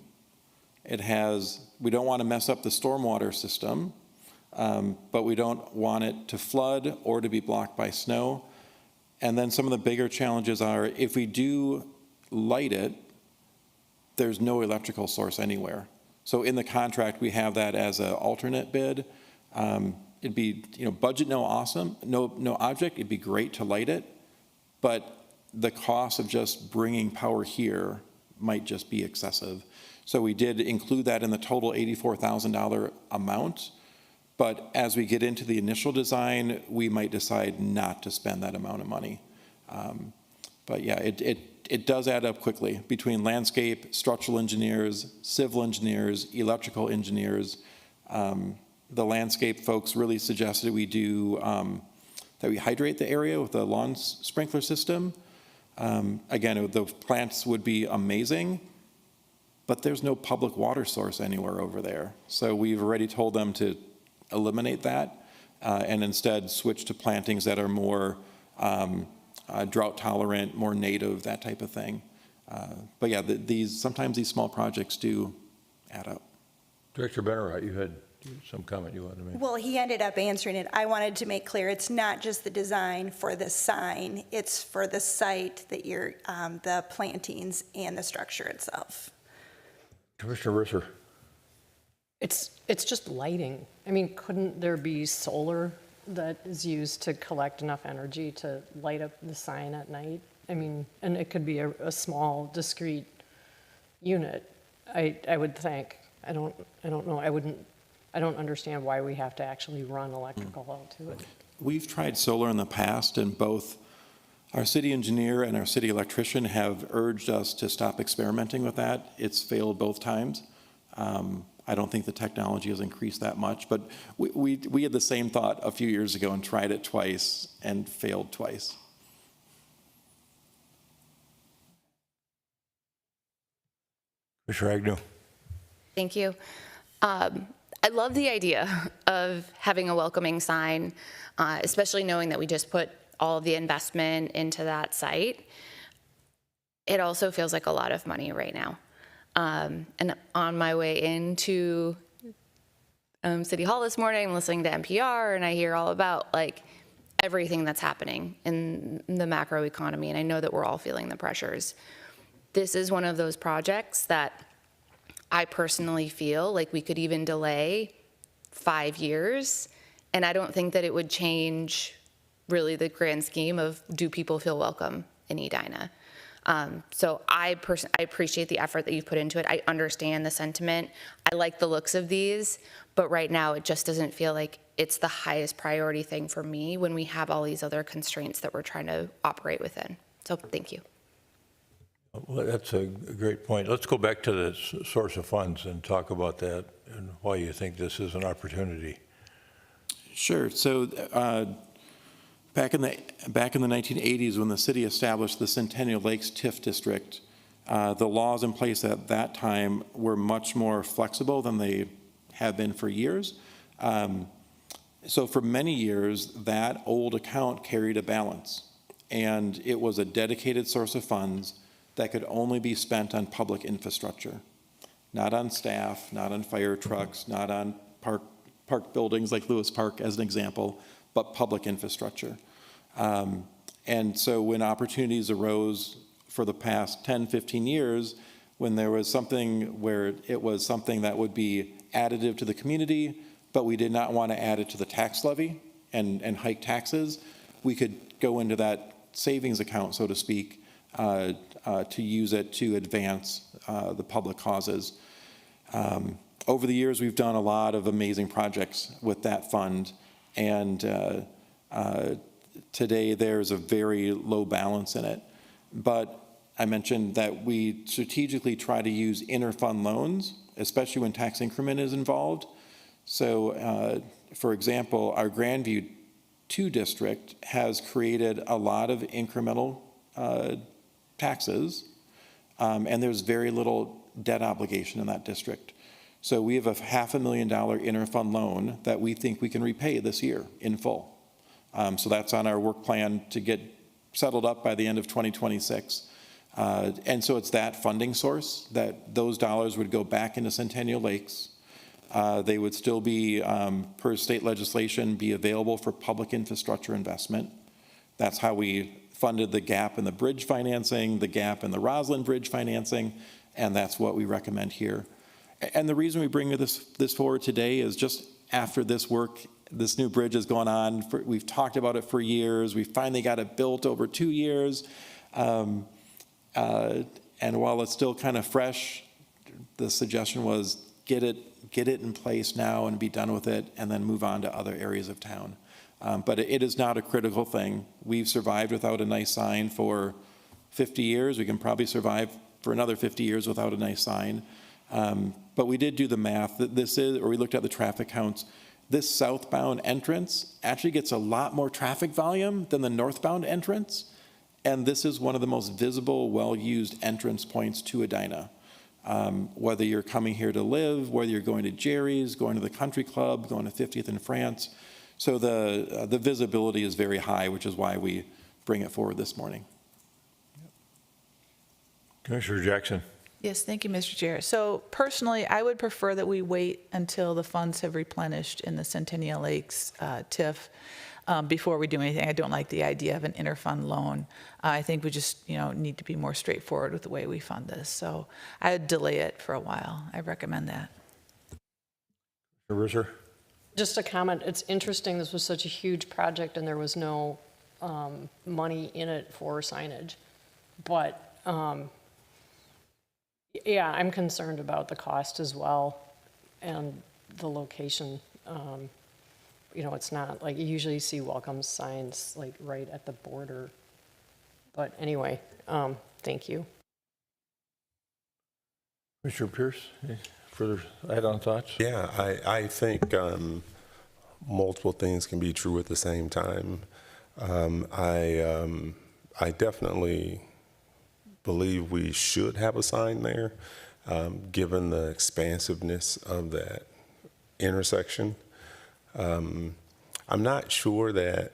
We don't want to mess up the stormwater system, but we don't want it to flood or to be blocked by snow. And then some of the bigger challenges are, if we do light it, there's no electrical source anywhere. So in the contract, we have that as an alternate bid. It'd be, budget no object, it'd be great to light it, but the cost of just bringing power here might just be excessive. So we did include that in the total $84,000 amount, but as we get into the initial design, we might decide not to spend that amount of money. But yeah, it does add up quickly between landscape, structural engineers, civil engineers, electrical engineers. The landscape folks really suggested we do, that we hydrate the area with a lawn sprinkler system. Again, the plants would be amazing, but there's no public water source anywhere over there. So we've already told them to eliminate that and instead switch to plantings that are more drought tolerant, more native, that type of thing. But yeah, sometimes these small projects do add up. Director Benner, you had some comment you wanted to make. Well, he ended up answering it. I wanted to make clear, it's not just the design for the sign, it's for the site that you're, the plantings and the structure itself. Commissioner Risser. It's just lighting. I mean, couldn't there be solar that is used to collect enough energy to light up the sign at night? I mean, and it could be a small, discrete unit, I would think. I don't know. I don't understand why we have to actually run electrical out to it. We've tried solar in the past, and both our city engineer and our city electrician have urged us to stop experimenting with that. It's failed both times. I don't think the technology has increased that much, but we had the same thought a few years ago and tried it twice and failed twice. Commissioner Agnew. Thank you. I love the idea of having a welcoming sign, especially knowing that we just put all of the investment into that site. It also feels like a lot of money right now. And on my way into City Hall this morning, listening to NPR, and I hear all about like everything that's happening in the macro economy, and I know that we're all feeling the pressures. This is one of those projects that I personally feel like we could even delay 5 years, and I don't think that it would change really the grand scheme of do people feel welcome in Edina. So I appreciate the effort that you've put into it. I understand the sentiment. I like the looks of these, but right now it just doesn't feel like it's the highest priority thing for me when we have all these other constraints that we're trying to operate within. So thank you. Well, that's a great point. Let's go back to the source of funds and talk about that and why you think this is an opportunity. Sure. So back in the 1980s, when the city established the Centennial Lakes TIF district, the laws in place at that time were much more flexible than they have been for years. So for many years, that old account carried a balance, and it was a dedicated source of funds that could only be spent on public infrastructure, not on staff, not on fire trucks, not on park buildings like Lewis Park as an example, but public infrastructure. And so when opportunities arose for the past 10, 15 years, when there was something where it was something that would be additive to the community, but we did not want to add it to the tax levy and hike taxes, we could go into that savings account, so to speak, to use it to advance the public causes. Over the years, we've done a lot of amazing projects with that fund, and today there's a very low balance in it. But I mentioned that we strategically try to use interfund loans, especially when tax increment is involved. So, for example, our Grandview 2 district has created a lot of incremental taxes, and there's very little debt obligation in that district. So we have a $500,000 interfund loan that we think we can repay this year in full. So that's on our work plan to get settled up by the end of 2026. And so it's that funding source that those dollars would go back into Centennial Lakes. They would still be, per state legislation, be available for public infrastructure investment. That's how we funded the gap in the bridge financing, the gap in the Roslyn Bridge financing, and that's what we recommend here. And the reason we bring this forward today is just after this work, this new bridge has gone on, we've talked about it for years, we finally got it built over 2 years, and while it's still kind of fresh, the suggestion was get it in place now and be done with it, and then move on to other areas of town. But it is not a critical thing. We've survived without a nice sign for 50 years. We can probably survive for another 50 years without a nice sign. But we did do the math that we looked at the traffic counts. This southbound entrance actually gets a lot more traffic volume than the northbound entrance. And this is one of the most visible, well-used entrance points to Edina. Whether you're coming here to live, whether you're going to Jerry's, going to the country club, going to 50th in France. So the visibility is very high, which is why we bring it forward this morning. Commissioner Jackson. Yes, thank you, Mr. Chair. So personally, I would prefer that we wait until the funds have replenished in the Centennial Lakes TIF before we do anything. I don't like the idea of an interfund loan. I think we just, need to be more straightforward with the way we fund this. So I would delay it for a while. I recommend that. Risser. Just a comment, it's interesting, this was such a huge project and there was no money in it for signage. But yeah, I'm concerned about the cost as well and the location. It's not like you usually see welcome signs like right at the border. But anyway, thank you. Commissioner Pierce, any further add-on thoughts? Yeah, I think multiple things can be true at the same time. I definitely believe we should have a sign there, given the expansiveness of that intersection. I'm not sure that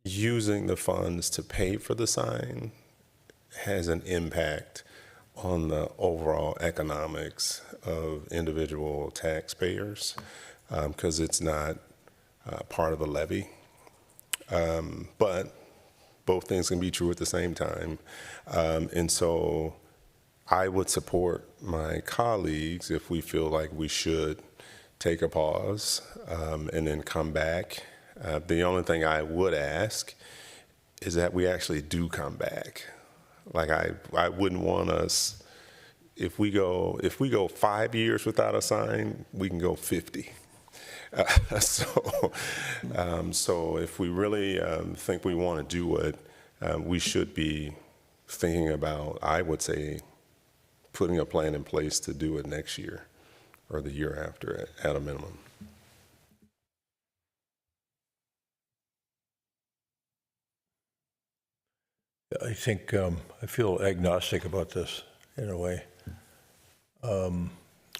using the funds to pay for the sign has an impact on the overall economics of individual taxpayers, because it's not part of the levy. But both things can be true at the same time. And so I would support my colleagues if we feel like we should take a pause and then come back. The only thing I would ask is that we actually do come back. Like I wouldn't want us, if we go 5 years without a sign, we can go 50. So if we really think we want to do it, we should be thinking about, I would say, putting a plan in place to do it next year or the year after at a minimum. I think I feel agnostic about this in a way.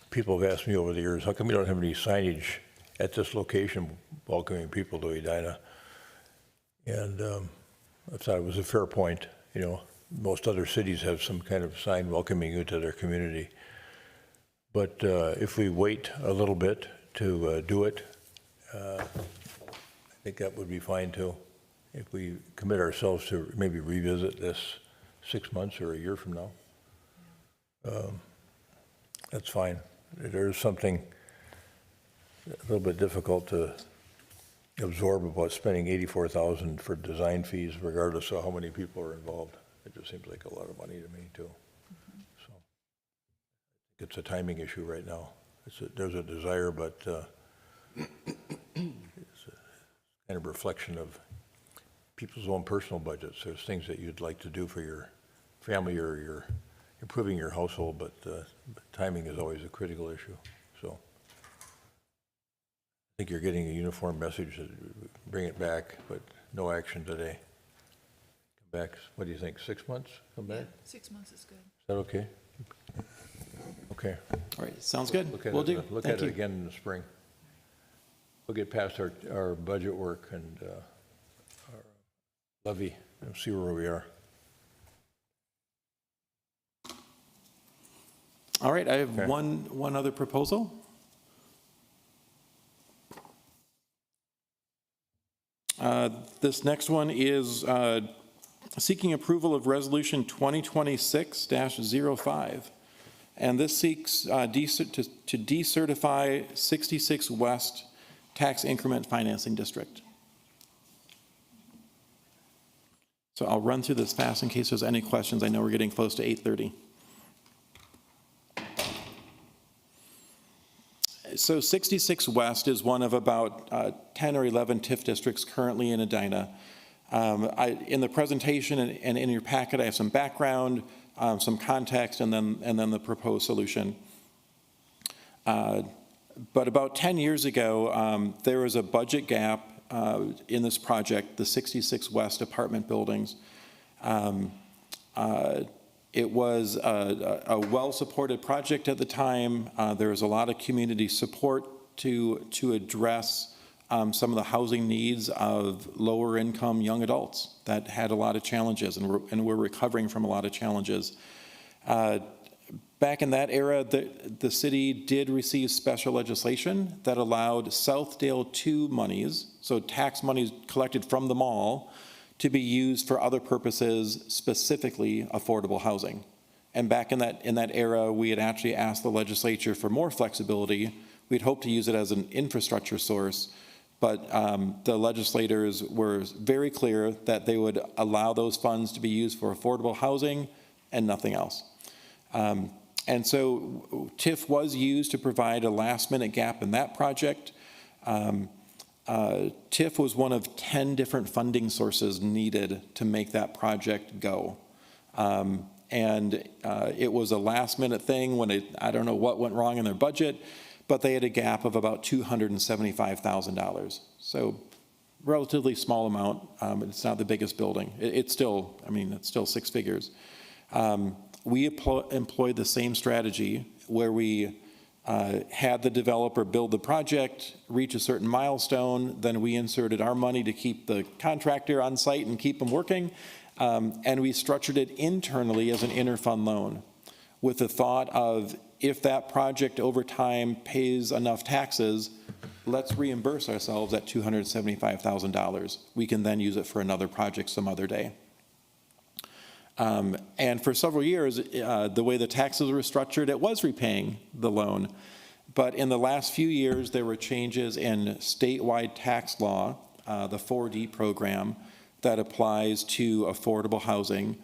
People have asked me over the years, how come you don't have any signage at this location welcoming people to Edina? And I thought it was a fair point. Most other cities have some kind of sign welcoming you to their community. But if we wait a little bit to do it, I think that would be fine too. If we commit ourselves to maybe revisit this 6 months or a year from now, that's fine. There's something a little bit difficult to absorb about spending $84,000 for design fees, regardless of how many people are involved. It just seems like a lot of money to me too. So it's a timing issue right now. There's a desire, but it's a kind of reflection of people's own personal budgets. There's things that you'd like to do for your family or you're improving your household, but timing is always a critical issue. So I think you're getting a uniform message that bring it back, but no action today. Come back, what do you think, 6 months? Come back? 6 months is good. Is that okay? Okay. All right, sounds good. Look at Will it, do. look Thank at it you. again in the spring. We'll get past our budget work and our levy and see where we are. All right, I have Okay. one other proposal. This next one is seeking approval of Resolution 2026-05. And this seeks to decertify 66 West Tax Increment Financing District. So I'll run through this fast in case there's any questions. I know we're getting close to 8:30. So 66 West is one of about 10 or 11 TIF districts currently in Edina. In the presentation and in your packet, I have some background, some context, and then the proposed solution. But about 10 years ago, there was a budget gap in this project, the 66 West apartment buildings. It was a well-supported project at the time. There was a lot of community support to address some of the housing needs of lower-income young adults that had a lot of challenges and were recovering from a lot of challenges. Back in that era, the city did receive special legislation that allowed Southdale 2 monies, so tax monies collected from the mall, to be used for other purposes, specifically affordable housing. And back in that era, we had actually asked the legislature for more flexibility. We'd hoped to use it as an infrastructure source, but the legislators were very clear that they would allow those funds to be used for affordable housing and nothing else. And so TIF was used to provide a last-minute gap in that project. TIF was one of 10 different funding sources needed to make that project go. It was a last-minute thing when I don't know what went wrong in their budget, but they had a gap of about $275,000. So relatively small amount. It's not the biggest building. It's still six figures. We employed the same strategy where we had the developer build the project, reach a certain milestone, then we inserted our money to keep the contractor on site and keep them working, and we structured it internally as an interfund loan with the thought of, if that project over time pays enough taxes, let's reimburse ourselves at $275,000. We can then use it for another project some other day. And for several years, the way the taxes were structured, it was repaying the loan. But in the last few years, there were changes in statewide tax law, the 4D program, that applies to affordable housing.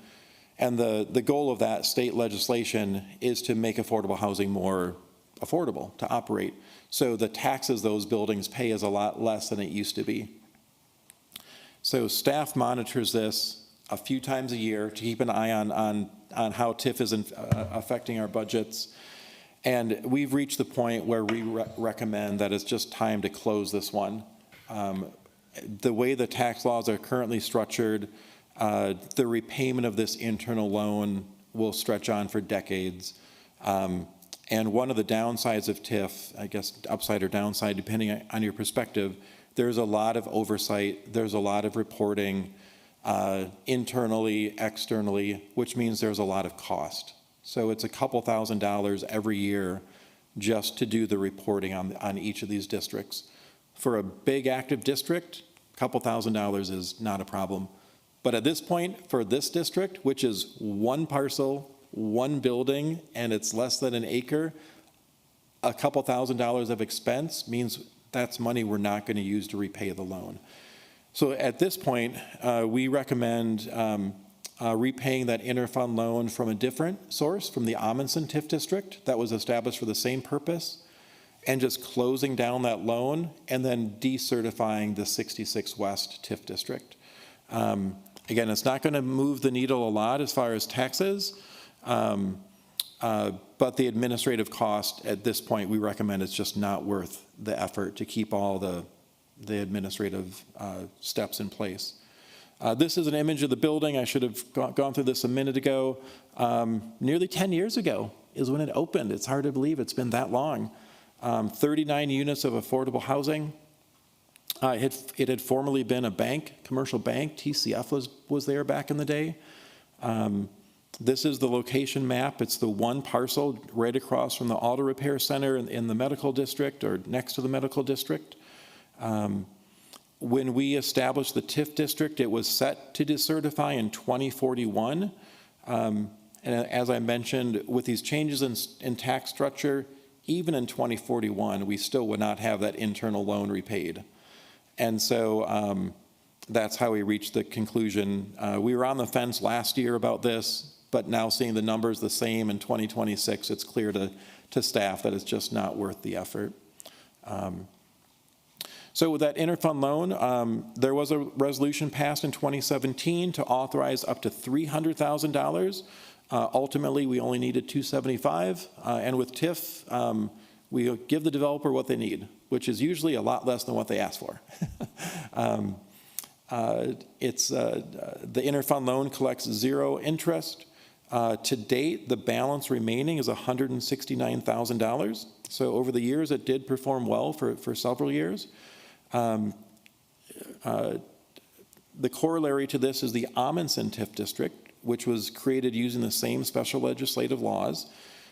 And the goal of that state legislation is to make affordable housing more affordable to operate. So the taxes those buildings pay is a lot less than it used to be. So staff monitors this a few times a year to keep an eye on how TIF is affecting our budgets. And we've reached the point where we recommend that it's just time to close this one. The way the tax laws are currently structured, the repayment of this internal loan will stretch on for decades. And one of the downsides of TIF, I guess upside or downside, depending on your perspective, there's a lot of oversight, there's a lot of reporting, internally, externally, which means there's a lot of cost. So it's a couple $1,000s every year just to do the reporting on each of these districts. For a big active district, a couple $1,000s is not a problem. But at this point, for this district, which is one parcel, one building, and it's less than an acre, a couple $1,000s of expense means that's money we're not going to use to repay the loan. So at this point, we recommend repaying that interfund loan from a different source, from the Amundsen TIF district that was established for the same purpose, and just closing down that loan and then decertifying the 66 West TIF district. Again, it's not going to move the needle a lot as far as taxes, but the administrative cost at this point, we recommend it's just not worth the effort to keep all the administrative steps in place. This is an image of the building. I should have gone through this a minute ago. Nearly 10 years ago, is when it opened. It's hard to believe it's been that long. 39 units of affordable housing. It had formerly been a bank, commercial bank. TCF was there back in the day. This is the location map. It's the one parcel right across from the auto repair center in the medical district, or next to the medical district. When we established the TIF district, it was set to decertify in 2041. And as I mentioned, with these changes in tax structure, even in 2041, we still would not have that internal loan repaid. And so that's how we reached the conclusion. We were on the fence last year about this, but now seeing the numbers the same in 2026, it's clear to staff that it's just not worth the effort. So with that interfund loan, there was a resolution passed in 2017 to authorize up to $300,000. Ultimately, we only needed $275,000, and with TIF, we give the developer what they need, which is usually a lot less than what they ask for. The interfund loan collects 0 interest. To date, the balance remaining is $169,000. So over the years, it did perform well for several years. The corollary to this is the Amundsen TIF district, which was created using the same special legislative laws.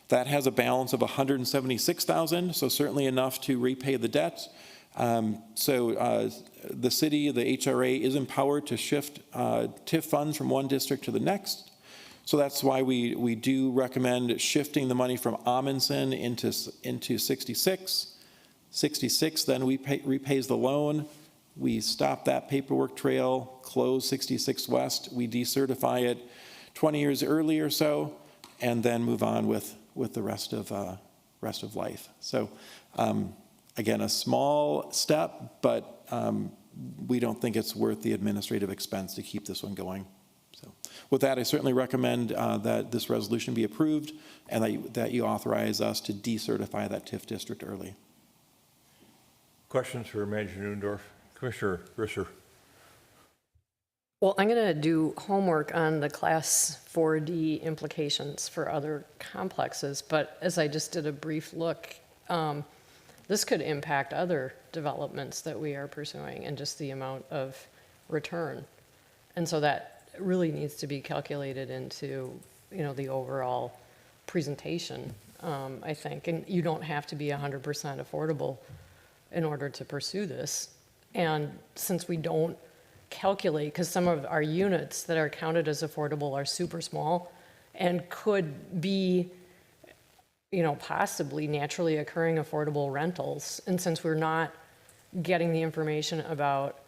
That has a balance of $176,000, so certainly enough to repay the debt. The city, the HRA, is empowered to shift TIF funds from one district to the next. So that's why we do recommend shifting the money from Amundsen into 66. 66 then repays the loan. We stop that paperwork trail, close 66 West. We decertify it 20 years earlier or so, and then move on with the rest of life. So again, a small step, but we don't think it's worth the administrative expense to keep this one going. So with that, I certainly recommend that this resolution be approved and that you authorize us to decertify that TIF district early. Questions for Manager Newendorf? Commissioner Risser. Well, I'm going to do homework on the Class 4D implications for other complexes, but as I just did a brief look, this could impact other developments that we are pursuing and just the amount of return. And so that really needs to be calculated into, the overall presentation, I think. And you don't have to be 100% affordable in order to pursue this. And since we don't calculate, because some of our units that are counted as affordable are super small and could be, possibly naturally occurring affordable rentals. And since we're not getting the information about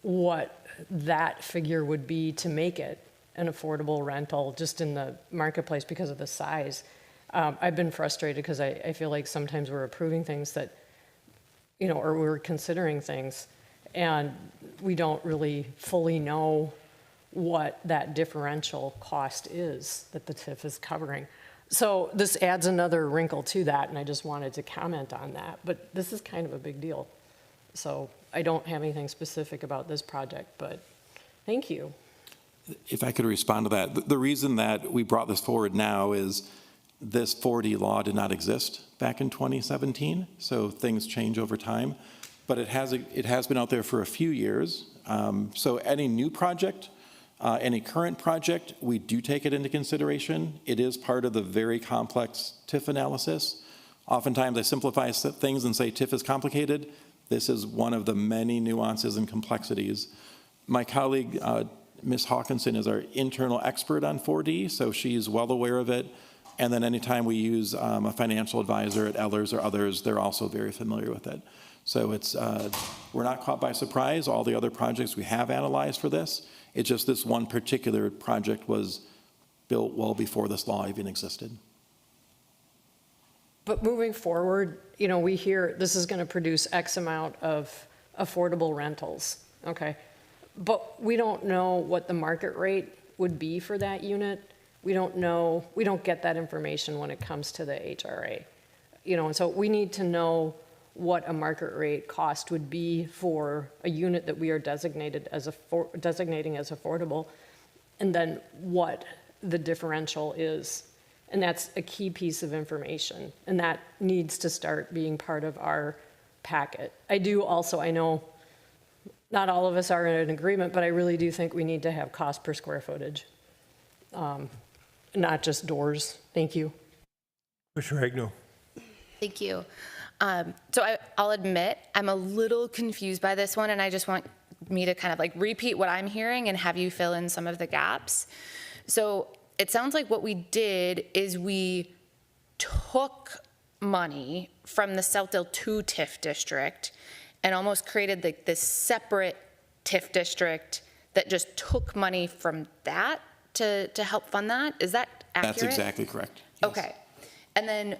what that figure would be to make it an affordable rental just in the marketplace because of the size, I've been frustrated because I feel like sometimes we're approving things that, or we're considering things and we don't really fully know what that differential cost is that the TIF is covering. So this adds another wrinkle to that, and I just wanted to comment on that. But this is kind of a big deal. So I don't have anything specific about this project, but thank you. If I could respond to that, the reason that we brought this forward now is this 4D law did not exist back in 2017, so things change over time. But it has been out there for a few years. So any new project, any current project, we do take it into consideration. It is part of the very complex TIF analysis. Oftentimes I simplify things and say TIF is complicated. This is one of the many nuances and complexities. My colleague, Ms. Hawkinson, is our internal expert on 4D, so she's well aware of it. And then anytime we use a financial advisor at Ellers or others, they're also very familiar with it. So it's we're not caught by surprise. All the other projects we have analyzed for this, it's just this one particular project was built well before this law even existed. But moving forward, we hear this is going to produce X amount of affordable rentals, okay? But we don't know what the market rate would be for that unit. We don't know, we don't get that information when it comes to the HRA. And so we need to know what a market rate cost would be for a unit that we are designating as affordable, and then what the differential is And that's a key piece of information, and that needs to start being part of our packet. I know not all of us are in agreement, but I really do think we need to have cost per square footage, not just doors. Thank you. Commissioner Agnew. Thank you. I'll admit, I'm a little confused by this one, and I just want me to kind of like repeat what I'm hearing and have you fill in some of the gaps. So it sounds like what we did is we took money from the Southdale 2 TIF district and almost created like this separate TIF district that just took money from that to help fund that. Is that accurate? That's exactly correct. Yes. Okay. And then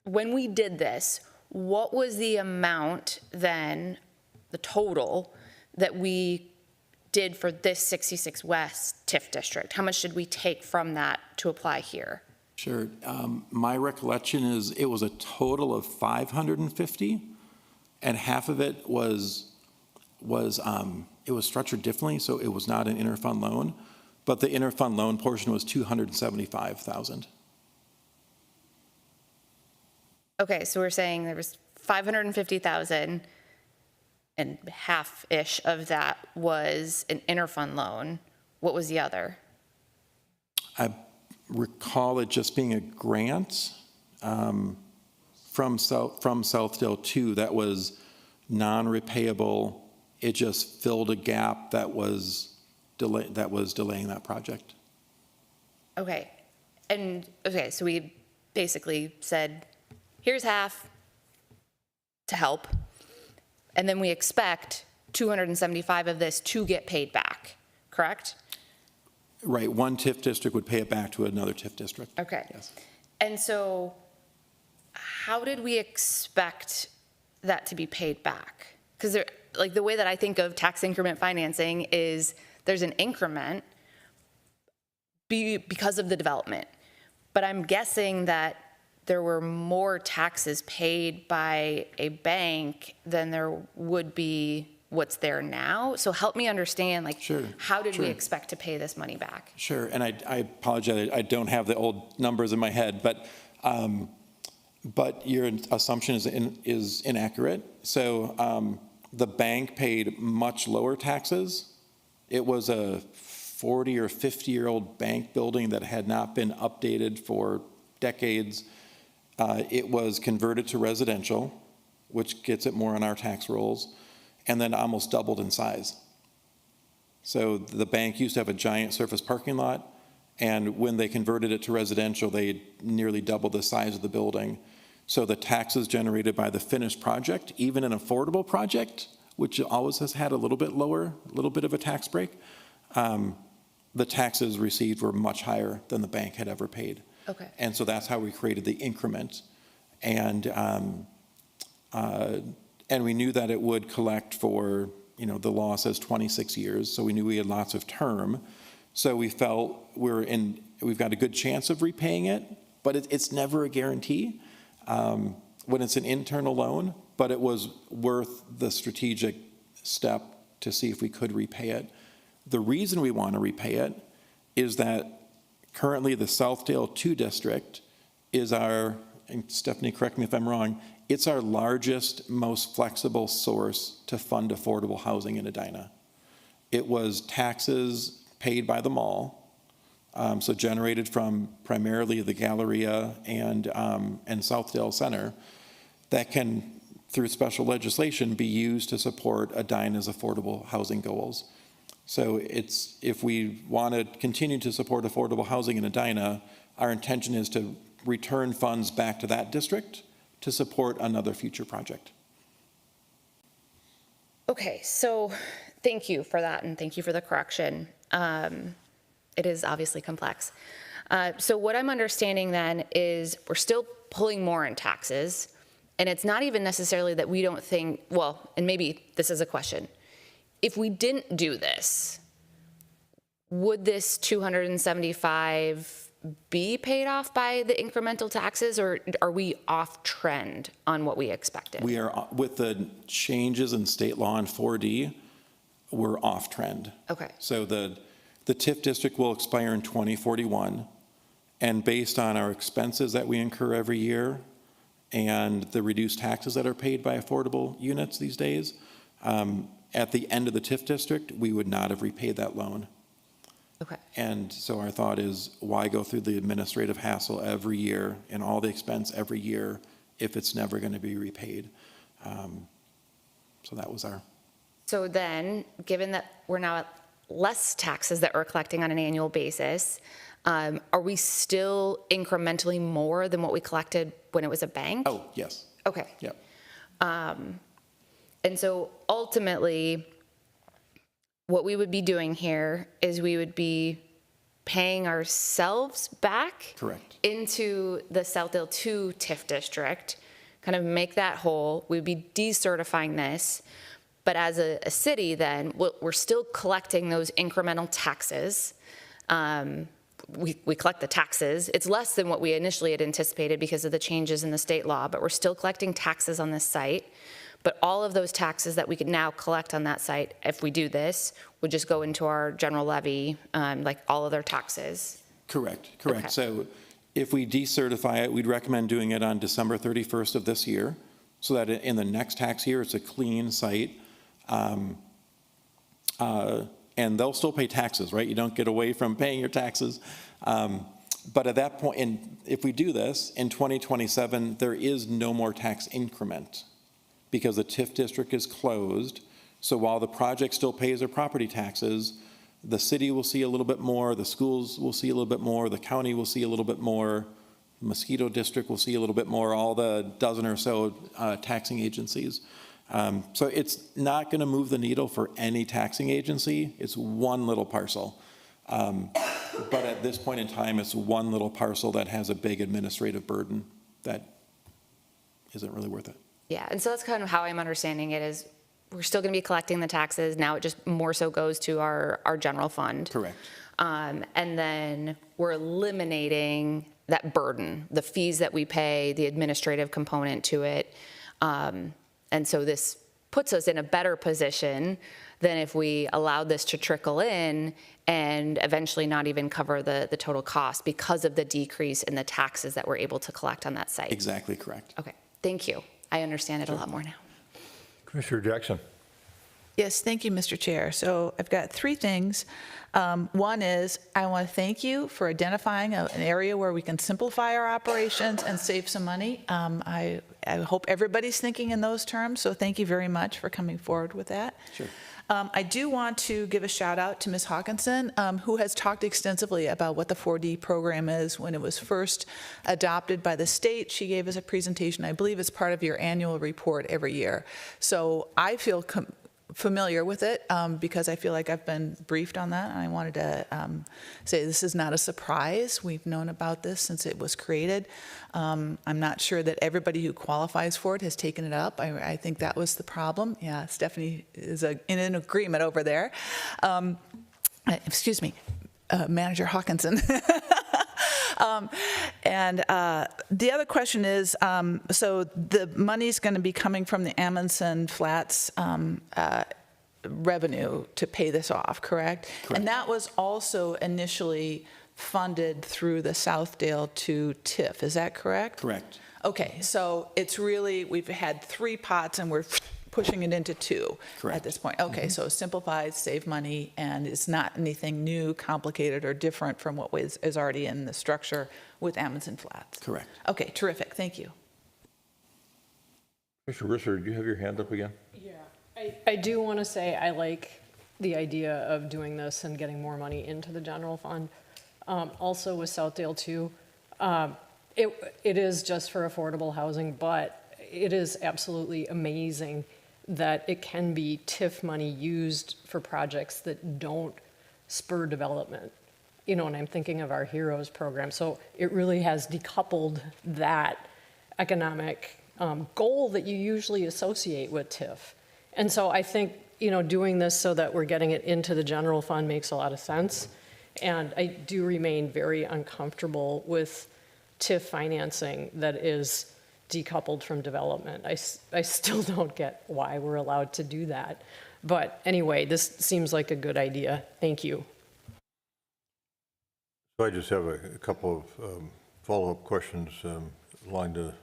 when we did this, what was the amount then, the total, that we did for this 66 West TIF district? How much did we take from that to apply here? Sure. My recollection is it was a total of 550, and half of it was structured differently, so it was not an interfund loan, but the interfund loan portion was 275,000. Okay, so we're saying there was 550,000 and half-ish of that was an interfund loan. What was the other? I recall it just being a grant from Southdale 2 that was non-repayable. It just filled a gap that was delaying that project. Okay, so we basically said, here's half to help, and then we expect 275 of this to get paid back, correct? Right, one TIF district would pay it back to another TIF district. Okay. Yes. And so how did we expect that to be paid back? Because like the way that I think of tax increment financing is there's an increment because of the development. But I'm guessing that there were more taxes paid by a bank than there would be what's there now. So help me understand, like, Sure, how did we sure. expect to pay this money back? Sure, and I apologize, I don't have the old numbers in my head, but your assumption is inaccurate. So the bank paid much lower taxes. It was a 40 or 50-year-old bank building that had not been updated for decades. It was converted to residential, which gets it more on our tax rolls, and then almost doubled in size. So the bank used to have a giant surface parking lot, and when they converted it to residential, they nearly doubled the size of the building. So the taxes generated by the finished project, even an affordable project, which always has had a little bit lower, a little bit of a tax break, the taxes received were much higher than the bank had ever paid. Okay. And so that's how we created the increment. And we knew that it would collect for, the law says 26 years, so we knew we had lots of term. So we felt we've got a good chance of repaying it, but it's never a guarantee when it's an internal loan, but it was worth the strategic step to see if we could repay it. The reason we want to repay it is that currently the Southdale 2 district is and Stephanie, correct me if I'm wrong, it's our largest, most flexible source to fund affordable housing in Edina. It was taxes paid by the mall, so generated from primarily the Galleria and Southdale Center, that can, through special legislation, be used to support Edina's affordable housing goals. So if we want to continue to support affordable housing in Edina, our intention is to return funds back to that district to support another future project. Okay, so thank you for that, and thank you for the correction. It is obviously complex. So what I'm understanding then is we're still pulling more in taxes, and it's not even necessarily that we don't think, well, and maybe this is a question. If we didn't do this, would this 275 be paid off by the incremental taxes, or are we off trend on what we expected? We are, with the changes in state law in 4D, we're off trend. Okay. So the TIF district will expire in 2041. And based on our expenses that we incur every year and the reduced taxes that are paid by affordable units these days, at the end of the TIF district, we would not have repaid that loan. Okay. And so our thought is, why go through the administrative hassle every year and all the expense every year if it's never going to be repaid? So that was our. So then, given that we're now at less taxes that we're collecting on an annual basis, are we still incrementally more than what we collected when it was a bank? Oh, yes. Okay. Yep. And so ultimately, what we would be doing here is we would be paying ourselves back Correct. into the Southdale 2 TIF district, kind of make that whole. We'd be decertifying this. But as a city, then, we're still collecting those incremental taxes. We collect the taxes. It's less than what we initially had anticipated because of the changes in the state law, but we're still collecting taxes on this site. But all of those taxes that we could now collect on that site, if we do this, would just go into our general levy, like all other taxes. Correct. Okay. So if we decertify it, we'd recommend doing it on December 31st of this year, so that in the next tax year, it's a clean site. And they'll still pay taxes, right? You don't get away from paying your taxes. But at that point, and if we do this, in 2027, there is no more tax increment because the TIF district is closed. So while the project still pays their property taxes, the city will see a little bit more, the schools will see a little bit more, the county will see a little bit more, mosquito district will see a little bit more, all the dozen or so taxing agencies. So it's not going to move the needle for any taxing agency. It's one little parcel. But at this point in time, it's one little parcel that has a big administrative burden that isn't really worth it. Yeah, and so that's kind of how I'm understanding it is we're still going to be collecting the taxes. Now it just more so goes to our general fund. Correct. And then we're eliminating that burden, the fees that we pay, the administrative component to it. And so this puts us in a better position than if we allowed this to trickle in and eventually not even cover the total cost because of the decrease in the taxes that we're able to collect on that site. Exactly correct. Okay, thank you. I understand it a lot more now. Commissioner Jackson. Yes, thank you, Mr. Chair. So I've got three things. One is I want to thank you for identifying an area where we can simplify our operations and save some money. I hope everybody's thinking in those terms, so thank you very much for coming forward with that. Sure. I do want to give a shout out to Ms. Hawkinson, who has talked extensively about what the 4D program is. When it was first adopted by the state, she gave us a presentation, I believe it's part of your annual report every year. So I feel familiar with it because I feel like I've been briefed on that. And I wanted to say this is not a surprise. We've known about this since it was created. I'm not sure that everybody who qualifies for it has taken it up. I think that was the problem. Yeah, Stephanie is in an agreement over there. Excuse me, Manager Hawkinson. And the other question is, so the money's going to be coming from the Amundsen Flats revenue to pay this off, correct? Correct. And that was also initially funded through the Southdale 2 TIF, is that correct? Correct. Okay, so it's really, we've had three pots and we're pushing it into two Correct. at this point. Okay, so simplified, save money, and it's not anything new, complicated, or different from what is already in the structure with Amundsen Flats. Correct. Okay, terrific, thank you. Commissioner Risser, do you have your hand up again? Yeah, I do want to say I like the idea of doing this and getting more money into the general fund. Also with Southdale too, it is just for affordable housing, but it is absolutely amazing that it can be TIF money used for projects that don't spur development. You know, and I'm thinking of our HEROES program. So it really has decoupled that economic goal that you usually associate with TIF. And so I think, you know, doing this so that we're getting it into the general fund makes a lot of sense. And I do remain very uncomfortable with TIF financing that is decoupled from development. I still don't get why we're allowed to do that. But anyway, this seems like a good idea. Thank you. So I just have a couple of follow-up questions along the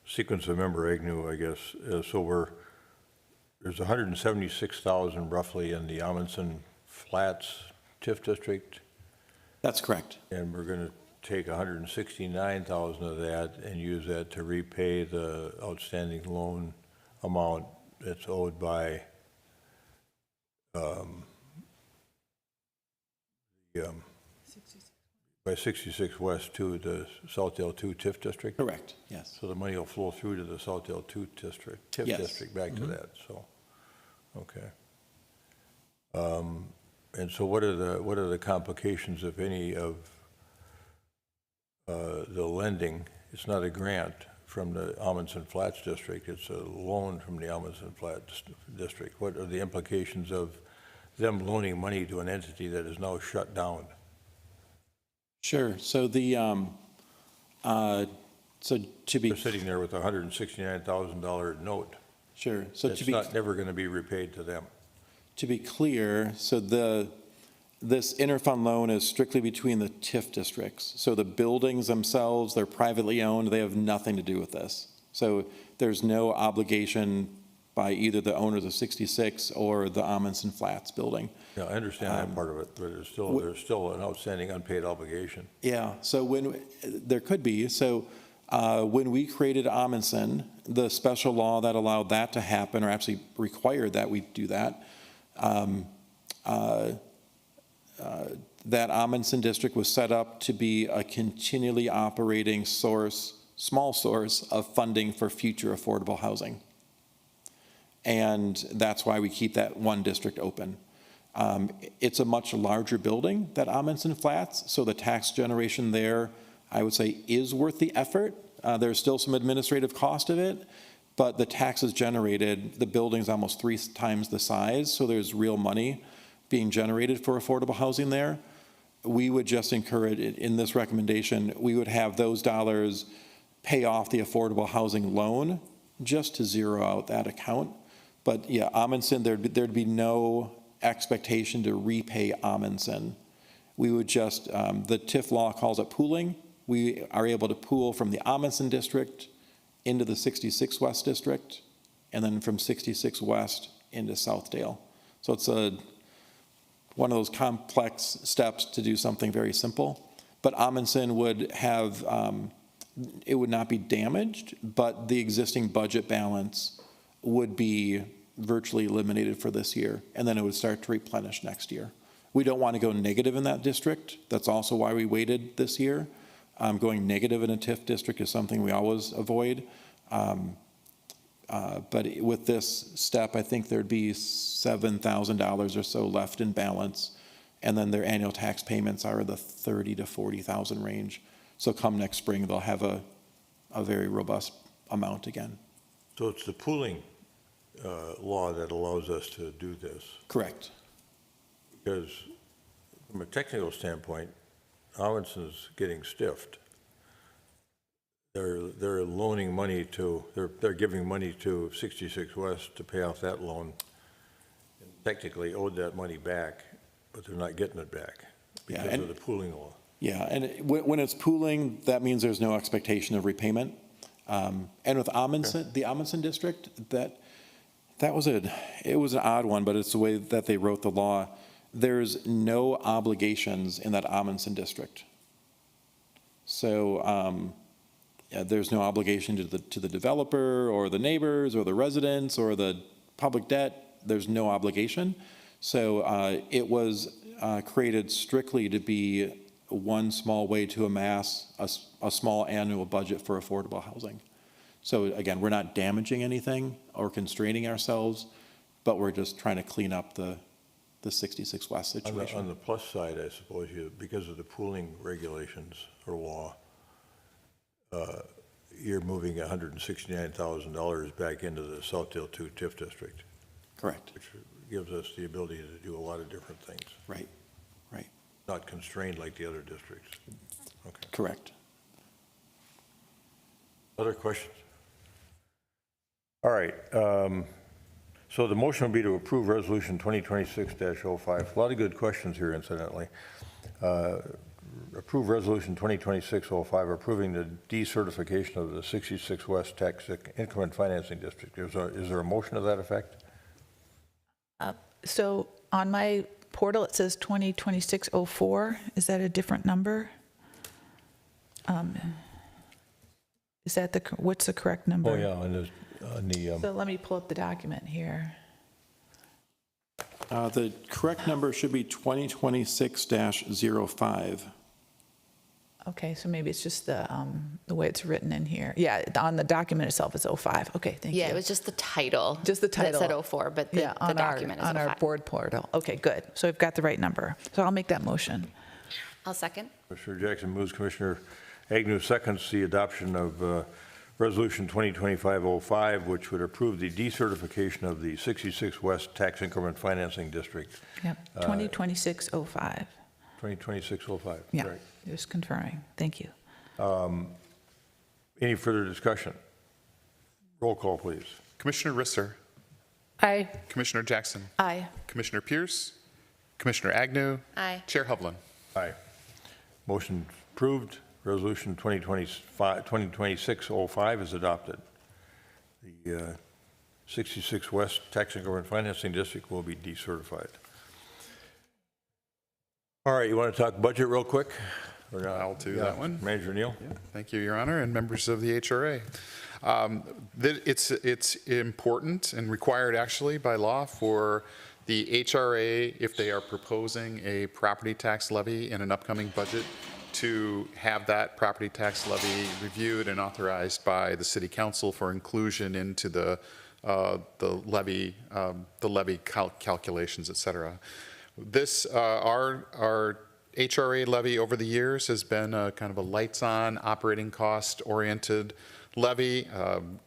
sequence of Member Agnew, I guess. There's 176,000 roughly in the Amundsen Flats TIF district, That's correct. and we're going to take 169,000 of that and use that to repay the outstanding loan amount that's owed by by 66 West to the Southdale 2 TIF district. Correct, yes. So the money will flow through to the Southdale 2 district, TIF Yes. district, back to that, so, okay. And so what are the complications, if any, of the lending? It's not a grant from the Amundsen Flats district, it's a loan from the Amundsen Flats district. What are the implications of them loaning money to an entity that is now shut down? Sure, so the, so to be, They're sitting there with a $169,000 note. sure, so It's to be, never going to be repaid to them. to be clear, so this interfund loan is strictly between the TIF districts. So the buildings themselves, they're privately owned, they have nothing to do with this. So there's no obligation by either the owners of 66 or the Amundsen Flats building. Yeah, I understand that part of it, but there's still an outstanding unpaid obligation. Yeah, so there could be, so when we created Amundsen, the special law that allowed that to happen, or actually required that we do that, that Amundsen district was set up to be a continually operating small source of funding for future affordable housing. And that's why we keep that one district open. It's a much larger building, that Amundsen Flats, so the tax generation there, I would say, is worth the effort. There's still some administrative cost of it, but the taxes generated, the building's almost 3 times the size, so there's real money being generated for affordable housing there. We would just encourage, in this recommendation, we would have those dollars pay off the affordable housing loan just to zero out that account. But yeah, Amundsen, there'd be no expectation to repay Amundsen. We would just, the TIF law calls it pooling. We are able to pool from the Amundsen district into the 66 West district, and then from 66 West into Southdale. So it's one of those complex steps to do something very simple. But Amundsen would have, it would not be damaged, but the existing budget balance would be virtually eliminated for this year, and then it would start to replenish next year. We don't want to go negative in that district. That's also why we waited this year. Going negative in a TIF district is something we always avoid. But with this step, I think there'd be $7,000 or so left in balance, and then their annual tax payments are the $30,000 to $40,000 range. So come next spring, they'll have a very robust amount again. So it's the pooling law that allows us to do this. Correct. Because from a technical standpoint, Amundsen's getting stiffed. They're loaning money to, they're giving money to 66 West to pay off that loan. And technically owed that money back, but they're not getting it back because of the pooling law. Yeah, and when it's pooling, that means there's no expectation of repayment. And with Amundsen, the Amundsen district, it was an odd one, but it's the way that they wrote the law. There's no obligations in that Amundsen district. So there's no obligation to the developer or the neighbors or the residents or the public debt. There's no obligation. So it was created strictly to be one small way to amass a small annual budget for affordable housing. So again, we're not damaging anything or constraining ourselves, but we're just trying to clean up the 66 West situation. On the plus side, I suppose, because of the pooling regulations or law, you're moving $169,000 back into the Southdale 2 TIF district. Correct. Which gives us the ability to do a lot of different things. Right. Not constrained like the other districts. Okay. Correct. Other questions? All right. So the motion will be to approve Resolution 2026-05. A lot of good questions here, incidentally. approve Resolution 2026-05, approving the decertification of the 66 West Tax Increment Financing District. Is there a motion to that effect? So on my portal, it says 2026-04. Is that a different number? Is that what's the correct number? Oh, yeah, on the So let me pull up the document here. The correct number should be 2026-05. Okay, so maybe it's just the way it's written in here. Yeah, on the document itself, it's 05. Okay, thank you. Yeah, it was just the title. Just the title. That said 04, but the document is 05. On our board portal. Okay, good. So we've got the right number. So I'll make that motion. I'll second. Commissioner Jackson moves, Commissioner Agnew seconds the adoption of Resolution 2025-05, which would approve the decertification of the 66 West Tax Increment Financing District. Yep, 2026-05. 2026-05. Yeah, Right. just confirming. Thank you. Any further discussion? Roll call, please. Commissioner Risser, Aye. Commissioner Jackson, Aye. Commissioner Pierce, Commissioner Agnew, Aye. Chair Hovland. Aye. Motion approved. Resolution 2026-05 is adopted. The 66 West Tax Increment Financing District will be decertified. All right, you want to talk budget real quick? Or not? I'll do that one. Manager Neal? Thank you, Your Honor, and members of the HRA. It's important and required actually by law for the HRA, if they are proposing a property tax levy in an upcoming budget, to have that property tax levy reviewed and authorized by the City Council for inclusion into the levy calculations, et cetera. This, our HRA levy over the years has been a kind of a lights-on, operating cost-oriented levy.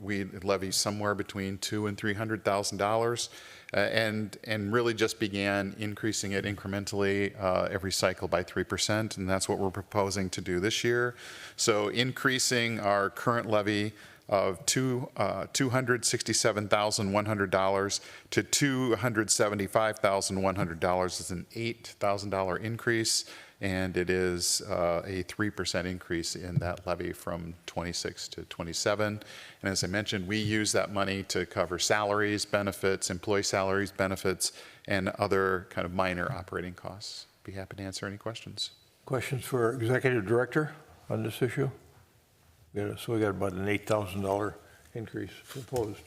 We levy somewhere between $200,000 and $300,000, and really just began increasing it incrementally every cycle by 3%, and that's what we're proposing to do this year. So increasing our current levy of $267,100 to $275,100 is an $8,000 increase, and it is a 3% increase in that levy from 26 to 27. And as I mentioned, we use that money to cover salaries, benefits, employee salaries, benefits, and other kind of minor operating costs. Be happy to answer any questions. Questions for Executive Director on this issue? So we got about an $8,000 increase proposed.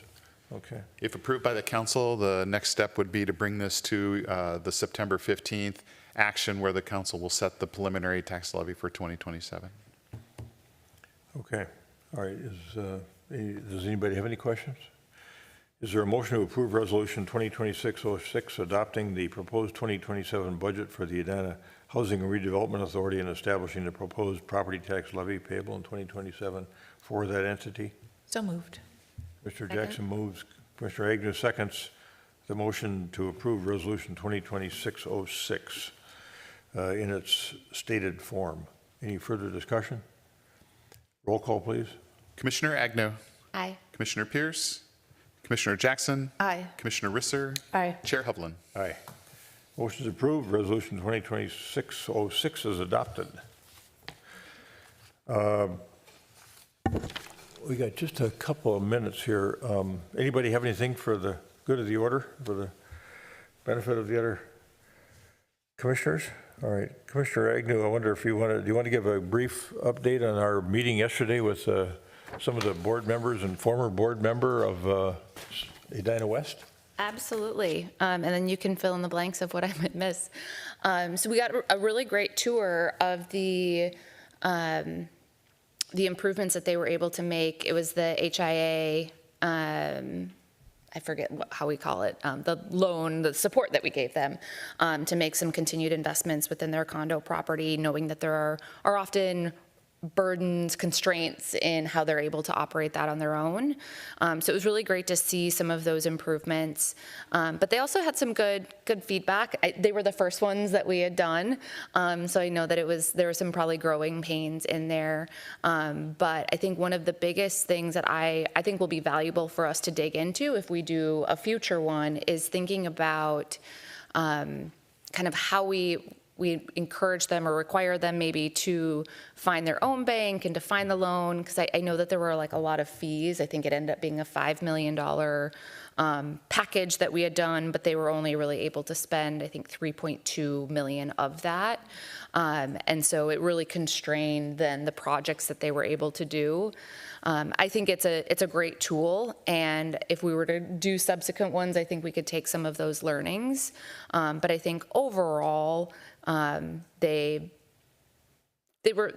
Okay. If approved by the council, the next step would be to bring this to the September 15th action where the council will set the preliminary tax levy for 2027. Okay. All right. Does anybody have any questions? Is there a motion to approve Resolution 2026-06 adopting the proposed 2027 budget for the Edina Housing and Redevelopment Authority and establishing the proposed property tax levy payable in 2027 for that entity? So moved. Mr. Jackson moves. Commissioner Agnew seconds the motion to approve Resolution 2026-06 in its stated form. Any further discussion? Roll call, please. Commissioner Agnew, Aye. Commissioner Pierce, Commissioner Jackson, Aye. Commissioner Risser, Aye. Chair Hovland. Aye. Motion is approved. Resolution 2026-06 is adopted. We got just a couple of minutes here. Anybody have anything for the good of the order, for the benefit of the other commissioners? All right, Commissioner Agnew, I wonder if do you want to give a brief update on our meeting yesterday with some of the board members and former board member of Edina West? Absolutely. And then you can fill in the blanks of what I might miss. So we got a really great tour of the improvements that they were able to make. It was the HIA, I forget how we call it, the loan, the support that we gave them to make some continued investments within their condo property, knowing that there are often burdens, constraints in how they're able to operate that on their own. So it was really great to see some of those improvements. But they also had some good feedback. They were the first ones that we had done. So I know that there were some probably growing pains in there. But I think one of the biggest things that I think will be valuable for us to dig into if we do a future one is thinking about kind of how we we encourage them or require them maybe to find their own bank and to find the loan, because I know that there were like a lot of fees. I think it ended up being a $5 million package that we had done, but they were only really able to spend, I think, 3.2 million of that. And so it really constrained then the projects that they were able to do. I think it's a great tool, and if we were to do subsequent ones, I think we could take some of those learnings. But I think overall, they were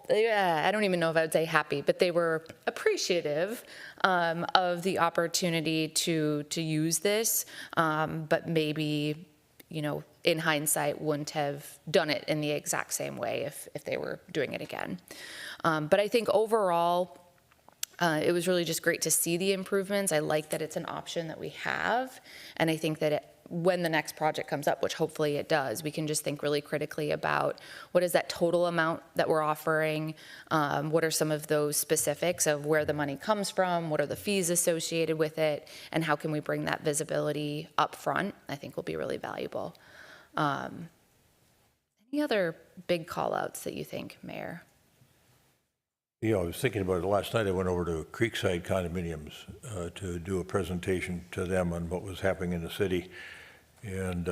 I don't even know if I would say happy, but they were appreciative of the opportunity to use this, but maybe, you know, in hindsight, wouldn't have done it in the exact same way if they were doing it again. But I think overall, it was really just great to see the improvements. I like that it's an option that we have, and I think that when the next project comes up, which hopefully it does, we can just think really critically about what is that total amount that we're offering, what are some of those specifics of where the money comes from, what are the fees associated with it, and how can we bring that visibility up front, I think will be really valuable. Any other big call outs that you think, Mayor? You know, I was thinking about it last night. I went over to Creekside Condominiums to do a presentation to them on what was happening in the city. And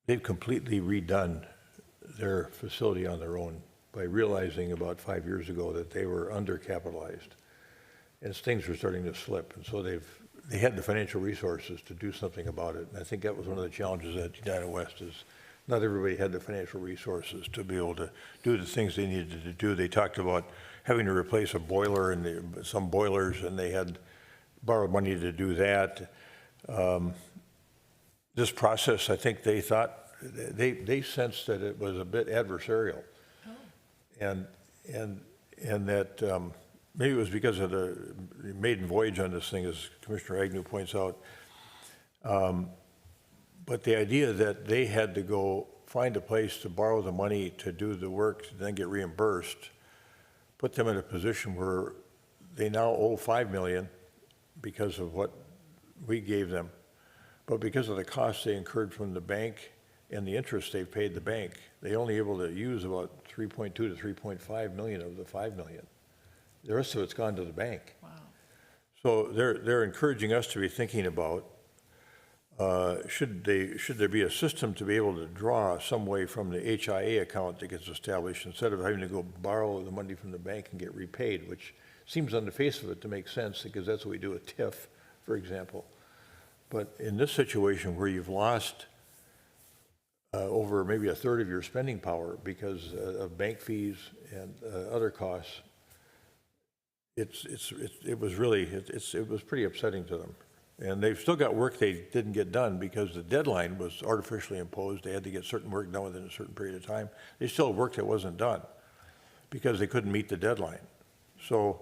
they've completely redone their facility on their own by realizing about 5 years ago that they were undercapitalized and things were starting to slip. And so they had the financial resources to do something about it. And I think that was one of the challenges at Edina West is not everybody had the financial resources to be able to do the things they needed to do. They talked about having to replace a boiler and some boilers, and they had borrowed money to do that. This process, I think they thought, they sensed that it was a bit adversarial. And that maybe it was because of the maiden voyage on this thing, as Commissioner Agnew points out. But the idea that they had to go find a place to borrow the money to do the work to then get reimbursed, put them in a position where they now owe $5 million because of what we gave them. But because of the costs they incurred from the bank and the interest they've paid the bank, they only able to use about 3.2 to 3.5 million of the 5 million. The rest of it's gone to the bank. Wow. So they're encouraging us to be thinking about should there be a system to be able to draw some way from the HIA account that gets established instead of having to go borrow the money from the bank and get repaid, which seems on the face of it to make sense because that's what we do with TIF, for example. But in this situation where you've lost over maybe a third of your spending power because of bank fees and other costs, it was pretty upsetting to them. And they've still got work they didn't get done because the deadline was artificially imposed. They had to get certain work done within a certain period of time. They still have work that wasn't done because they couldn't meet the deadline. So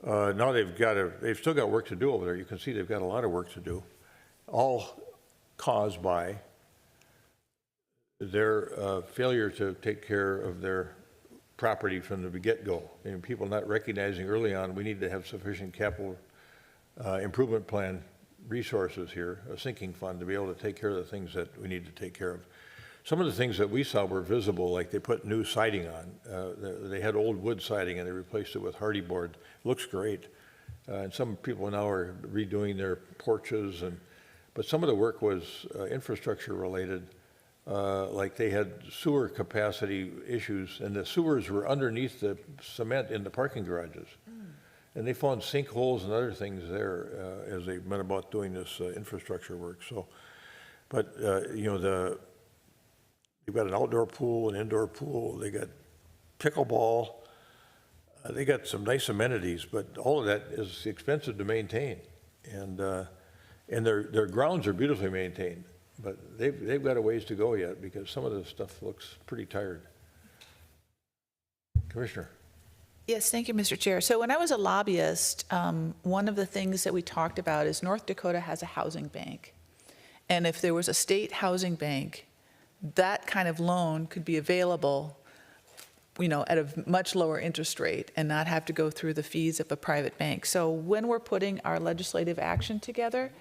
now they've still got work to do over there. You can see they've got a lot of work to do, all caused by their failure to take care of their property from the get-go. And people not recognizing early on we need to have sufficient capital improvement plan resources here, a sinking fund to be able to take care of the things that we need to take care of. Some of the things that we saw were visible, like they put new siding on. They had old wood siding and they replaced it with hardy board. Looks great. And some people now are redoing their porches, but some of the work was infrastructure related. Like they had sewer capacity issues and the sewers were underneath the cement in the parking garages. And they found sinkholes and other things there as they went about doing this infrastructure work. So, but you know, they've got an outdoor pool, an indoor pool. They got pickleball. They got some nice amenities, but all of that is expensive to maintain. And their grounds are beautifully maintained, but they've got a ways to go yet because some of the stuff looks pretty tired. Commissioner. Yes, thank you, Mr. Chair. So when I was a lobbyist, one of the things that we talked about is North Dakota has a housing bank. And if there was a state housing bank, that kind of loan could be available, you know, at a much lower interest rate and not have to go through the fees of a private bank. So when we're putting our legislative action together,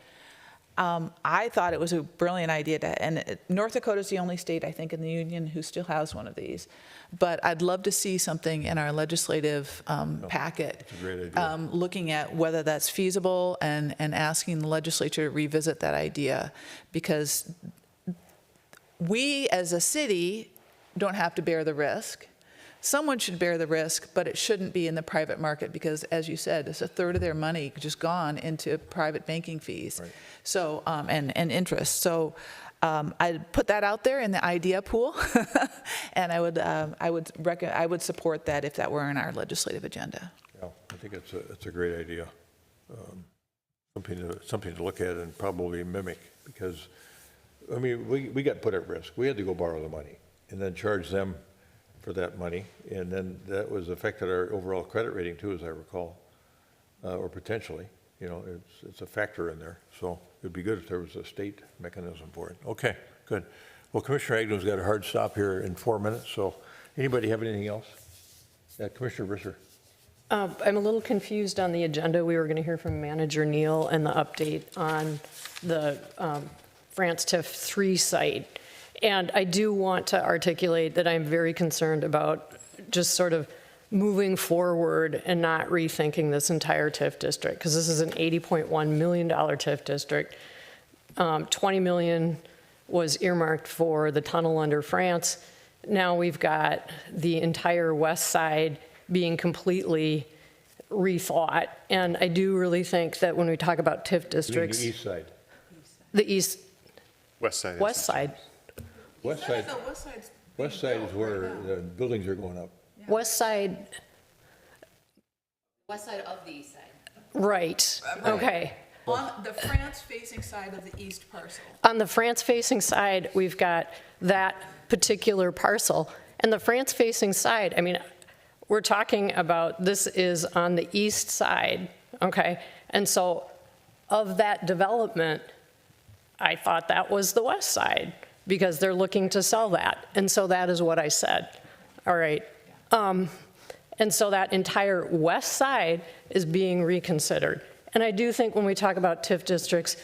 I thought it was a brilliant idea and North Dakota is the only state, I think, in the union who still has one of these. But I'd love to see something in our legislative packet. That's a great idea. Looking at whether that's feasible and asking the legislature to revisit that idea. Because we as a city don't have to bear the risk. Someone should bear the risk, but it shouldn't be in the private market because, as you said, it's a third of their money just gone into private banking fees. Right. So, and interest. So I'd put that out there in the idea pool, and I would support that if that were in our legislative agenda. Yeah, I think it's a great idea. Something to look at and probably mimic because, I mean, we got put at risk. We had to go borrow the money and then charge them for that money, and then that was affected our overall credit rating too, as I recall, or potentially. You know, it's a factor in there. So it'd be good if there was a state mechanism for it. Okay, good. Well, Commissioner Agnew's got a hard stop here in 4 minutes. So anybody have anything else? Commissioner Brisser. I'm a little confused on the agenda. We were going to hear from Manager Neal and the update on the France TIF 3 site. And I do want to articulate that I'm very concerned about just sort of moving forward and not rethinking this entire TIF district, because this is an $80.1 million TIF district. 20 million was earmarked for the tunnel under France. Now we've got the entire west side being completely rethought. And I do really think that when we talk about TIF districts, The east side. the east, West side. west side, West side is where the buildings are going up. west side, West side of the east side. right, okay. On the France-facing side of the east parcel. On the France-facing side, we've got that particular parcel. And the France-facing side, I mean, we're talking about, this is on the east side, okay? And so of that development, I thought that was the west side because they're looking to sell that. And so that is what I said, all right? And so that entire west side is being reconsidered. And I do think when we talk about TIF districts,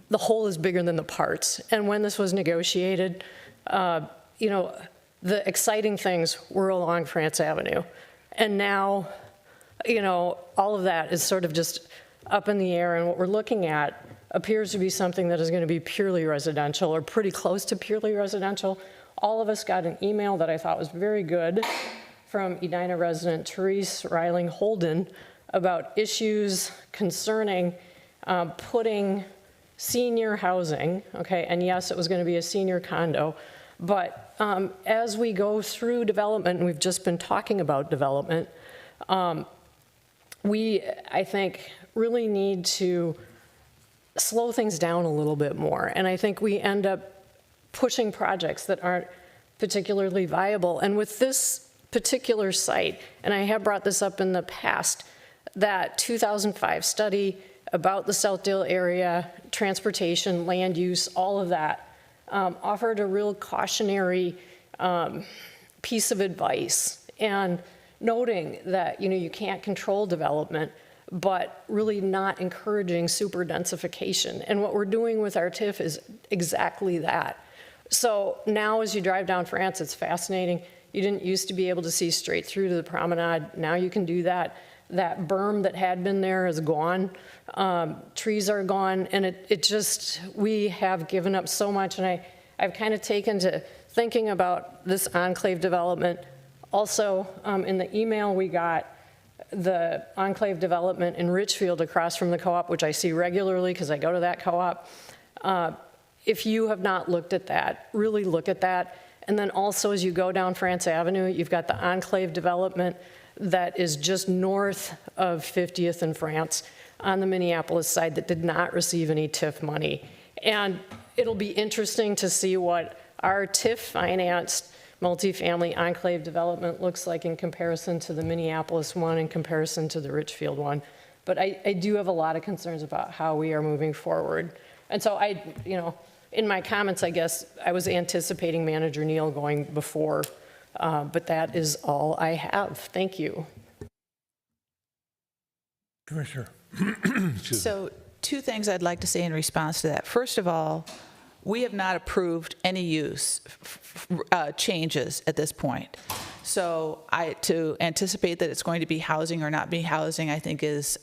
the whole is bigger than the parts. And when this was negotiated, you know, the exciting things were along France Avenue. And now, you know, all of that is sort of just up in the air. And what we're looking at appears to be something that is going to be purely residential or pretty close to purely residential. All of us got an email that I thought was very good from Edina resident Therese Reiling Holden about issues concerning putting senior housing, okay, and yes, it was going to be a senior condo, but as we go through development, and we've just been talking about development, we, I think, really need to slow things down a little bit more, and I think we end up pushing projects that aren't particularly viable. And with this particular site, and I have brought this up in the past, that 2005 study about the Southdale area, transportation, land use, all of that, offered a real cautionary piece of advice, and noting that, you know, you can't control development, but really not encouraging super densification. And what we're doing with our TIF is exactly that. So now as you drive down France, it's fascinating. You didn't used to be able to see straight through to the promenade. Now you can do that. That berm that had been there is gone. Trees are gone, and it just, we have given up so much, and I've kind of taken to thinking about this enclave development. Also, in the email we got, the enclave development in Richfield across from the co-op, which I see regularly because I go to that co-op. If you have not looked at that, really look at that. And then also as you go down France Avenue, you've got the enclave development that is just north of 50th and France on the Minneapolis side that did not receive any TIF money. And it'll be interesting to see what our TIF-financed multifamily enclave development looks like in comparison to the Minneapolis one, in comparison to the Richfield one. But I do have a lot of concerns about how we are moving forward. And so you know, in my comments, I guess, I was anticipating Manager Neal going before, but that is all I have. Thank you. Commissioner. So two things I'd like to say in response to that. First of all, we have not approved any use changes at this point. So to anticipate that it's going to be housing or not be housing, I think is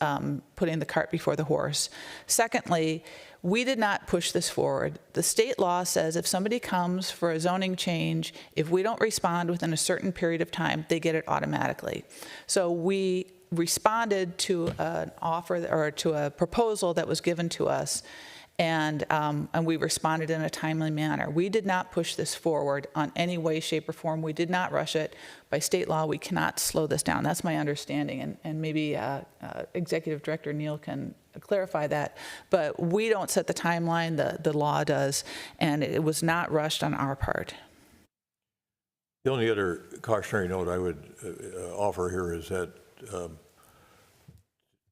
putting the cart before the horse. Secondly, we did not push this forward. The state law says if somebody comes for a zoning change, if we don't respond within a certain period of time, they get it automatically. So we responded to an offer or to a proposal that was given to us, and we responded in a timely manner. We did not push this forward on any way, shape, or form. We did not rush it. By state law, we cannot slow this down. That's my understanding, and maybe Executive Director Neal can clarify that. But we don't set the timeline, the law does, and it was not rushed on our part. The only other cautionary note I would offer here is that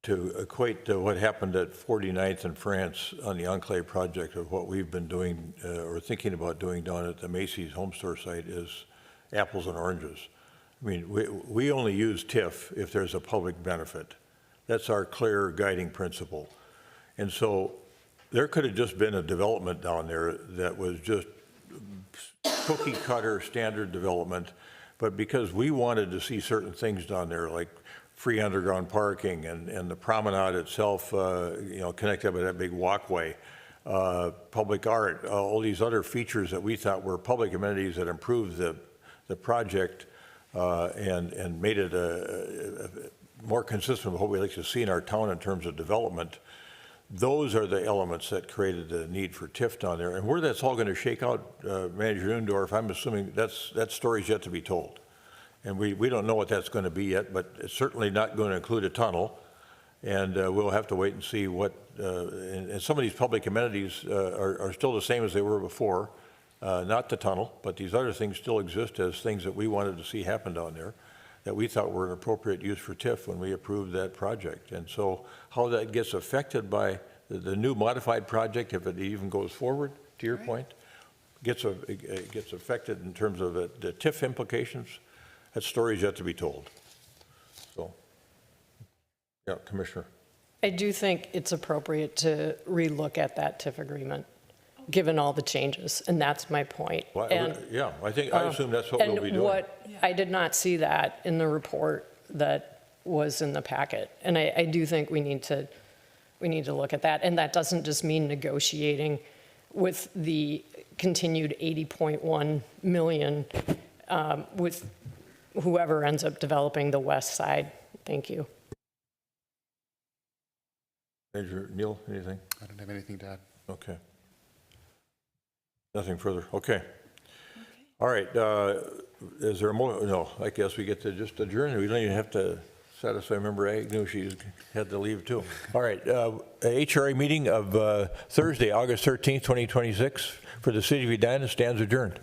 to equate to what happened at 49th and France on the Enclave project of what we've been doing or thinking about doing down at the Macy's home store site is apples and oranges. I mean, we only use TIF if there's a public benefit. That's our clear guiding principle. And so there could have just been a development down there that was just cookie cutter standard development, but because we wanted to see certain things down there, like free underground parking and the promenade itself, connected with that big walkway, public art, all these other features that we thought were public amenities that improved the project and made it more consistent with what we like to see in our town in terms of development. Those are the elements that created the need for TIF down there. And where that's all going to shake out, Manager Newendorf, I'm assuming that story's yet to be told. And we don't know what that's going to be yet, but it's certainly not going to include a tunnel. And we'll have to wait and see what, and some of these public amenities are still the same as they were before, not the tunnel, but these other things still exist as things that we wanted to see happen down there that we thought were an appropriate use for TIF when we approved that project. And so how that gets affected by the new modified project, if it even goes forward, to your point, gets affected in terms of the TIF implications, that story's yet to be told. So, yeah, Commissioner. I do think it's appropriate to relook at that TIF agreement, given all the changes, and that's my point. Well, And, yeah, I assume that's what we'll be doing. I did not see that in the report that was in the packet, and I do think we need to look at that, and that doesn't just mean negotiating with the continued 80.1 million with whoever ends up developing the west side. Thank you. Major Neal, anything? I don't have anything to add. Okay. Nothing further. Okay. All right. Is there a no, I guess we get to just adjourn. We don't even have to satisfy Member Agnew. She had to leave too. All right. HRA meeting of Thursday, August 13th, 2026 for the City of Edina stands adjourned.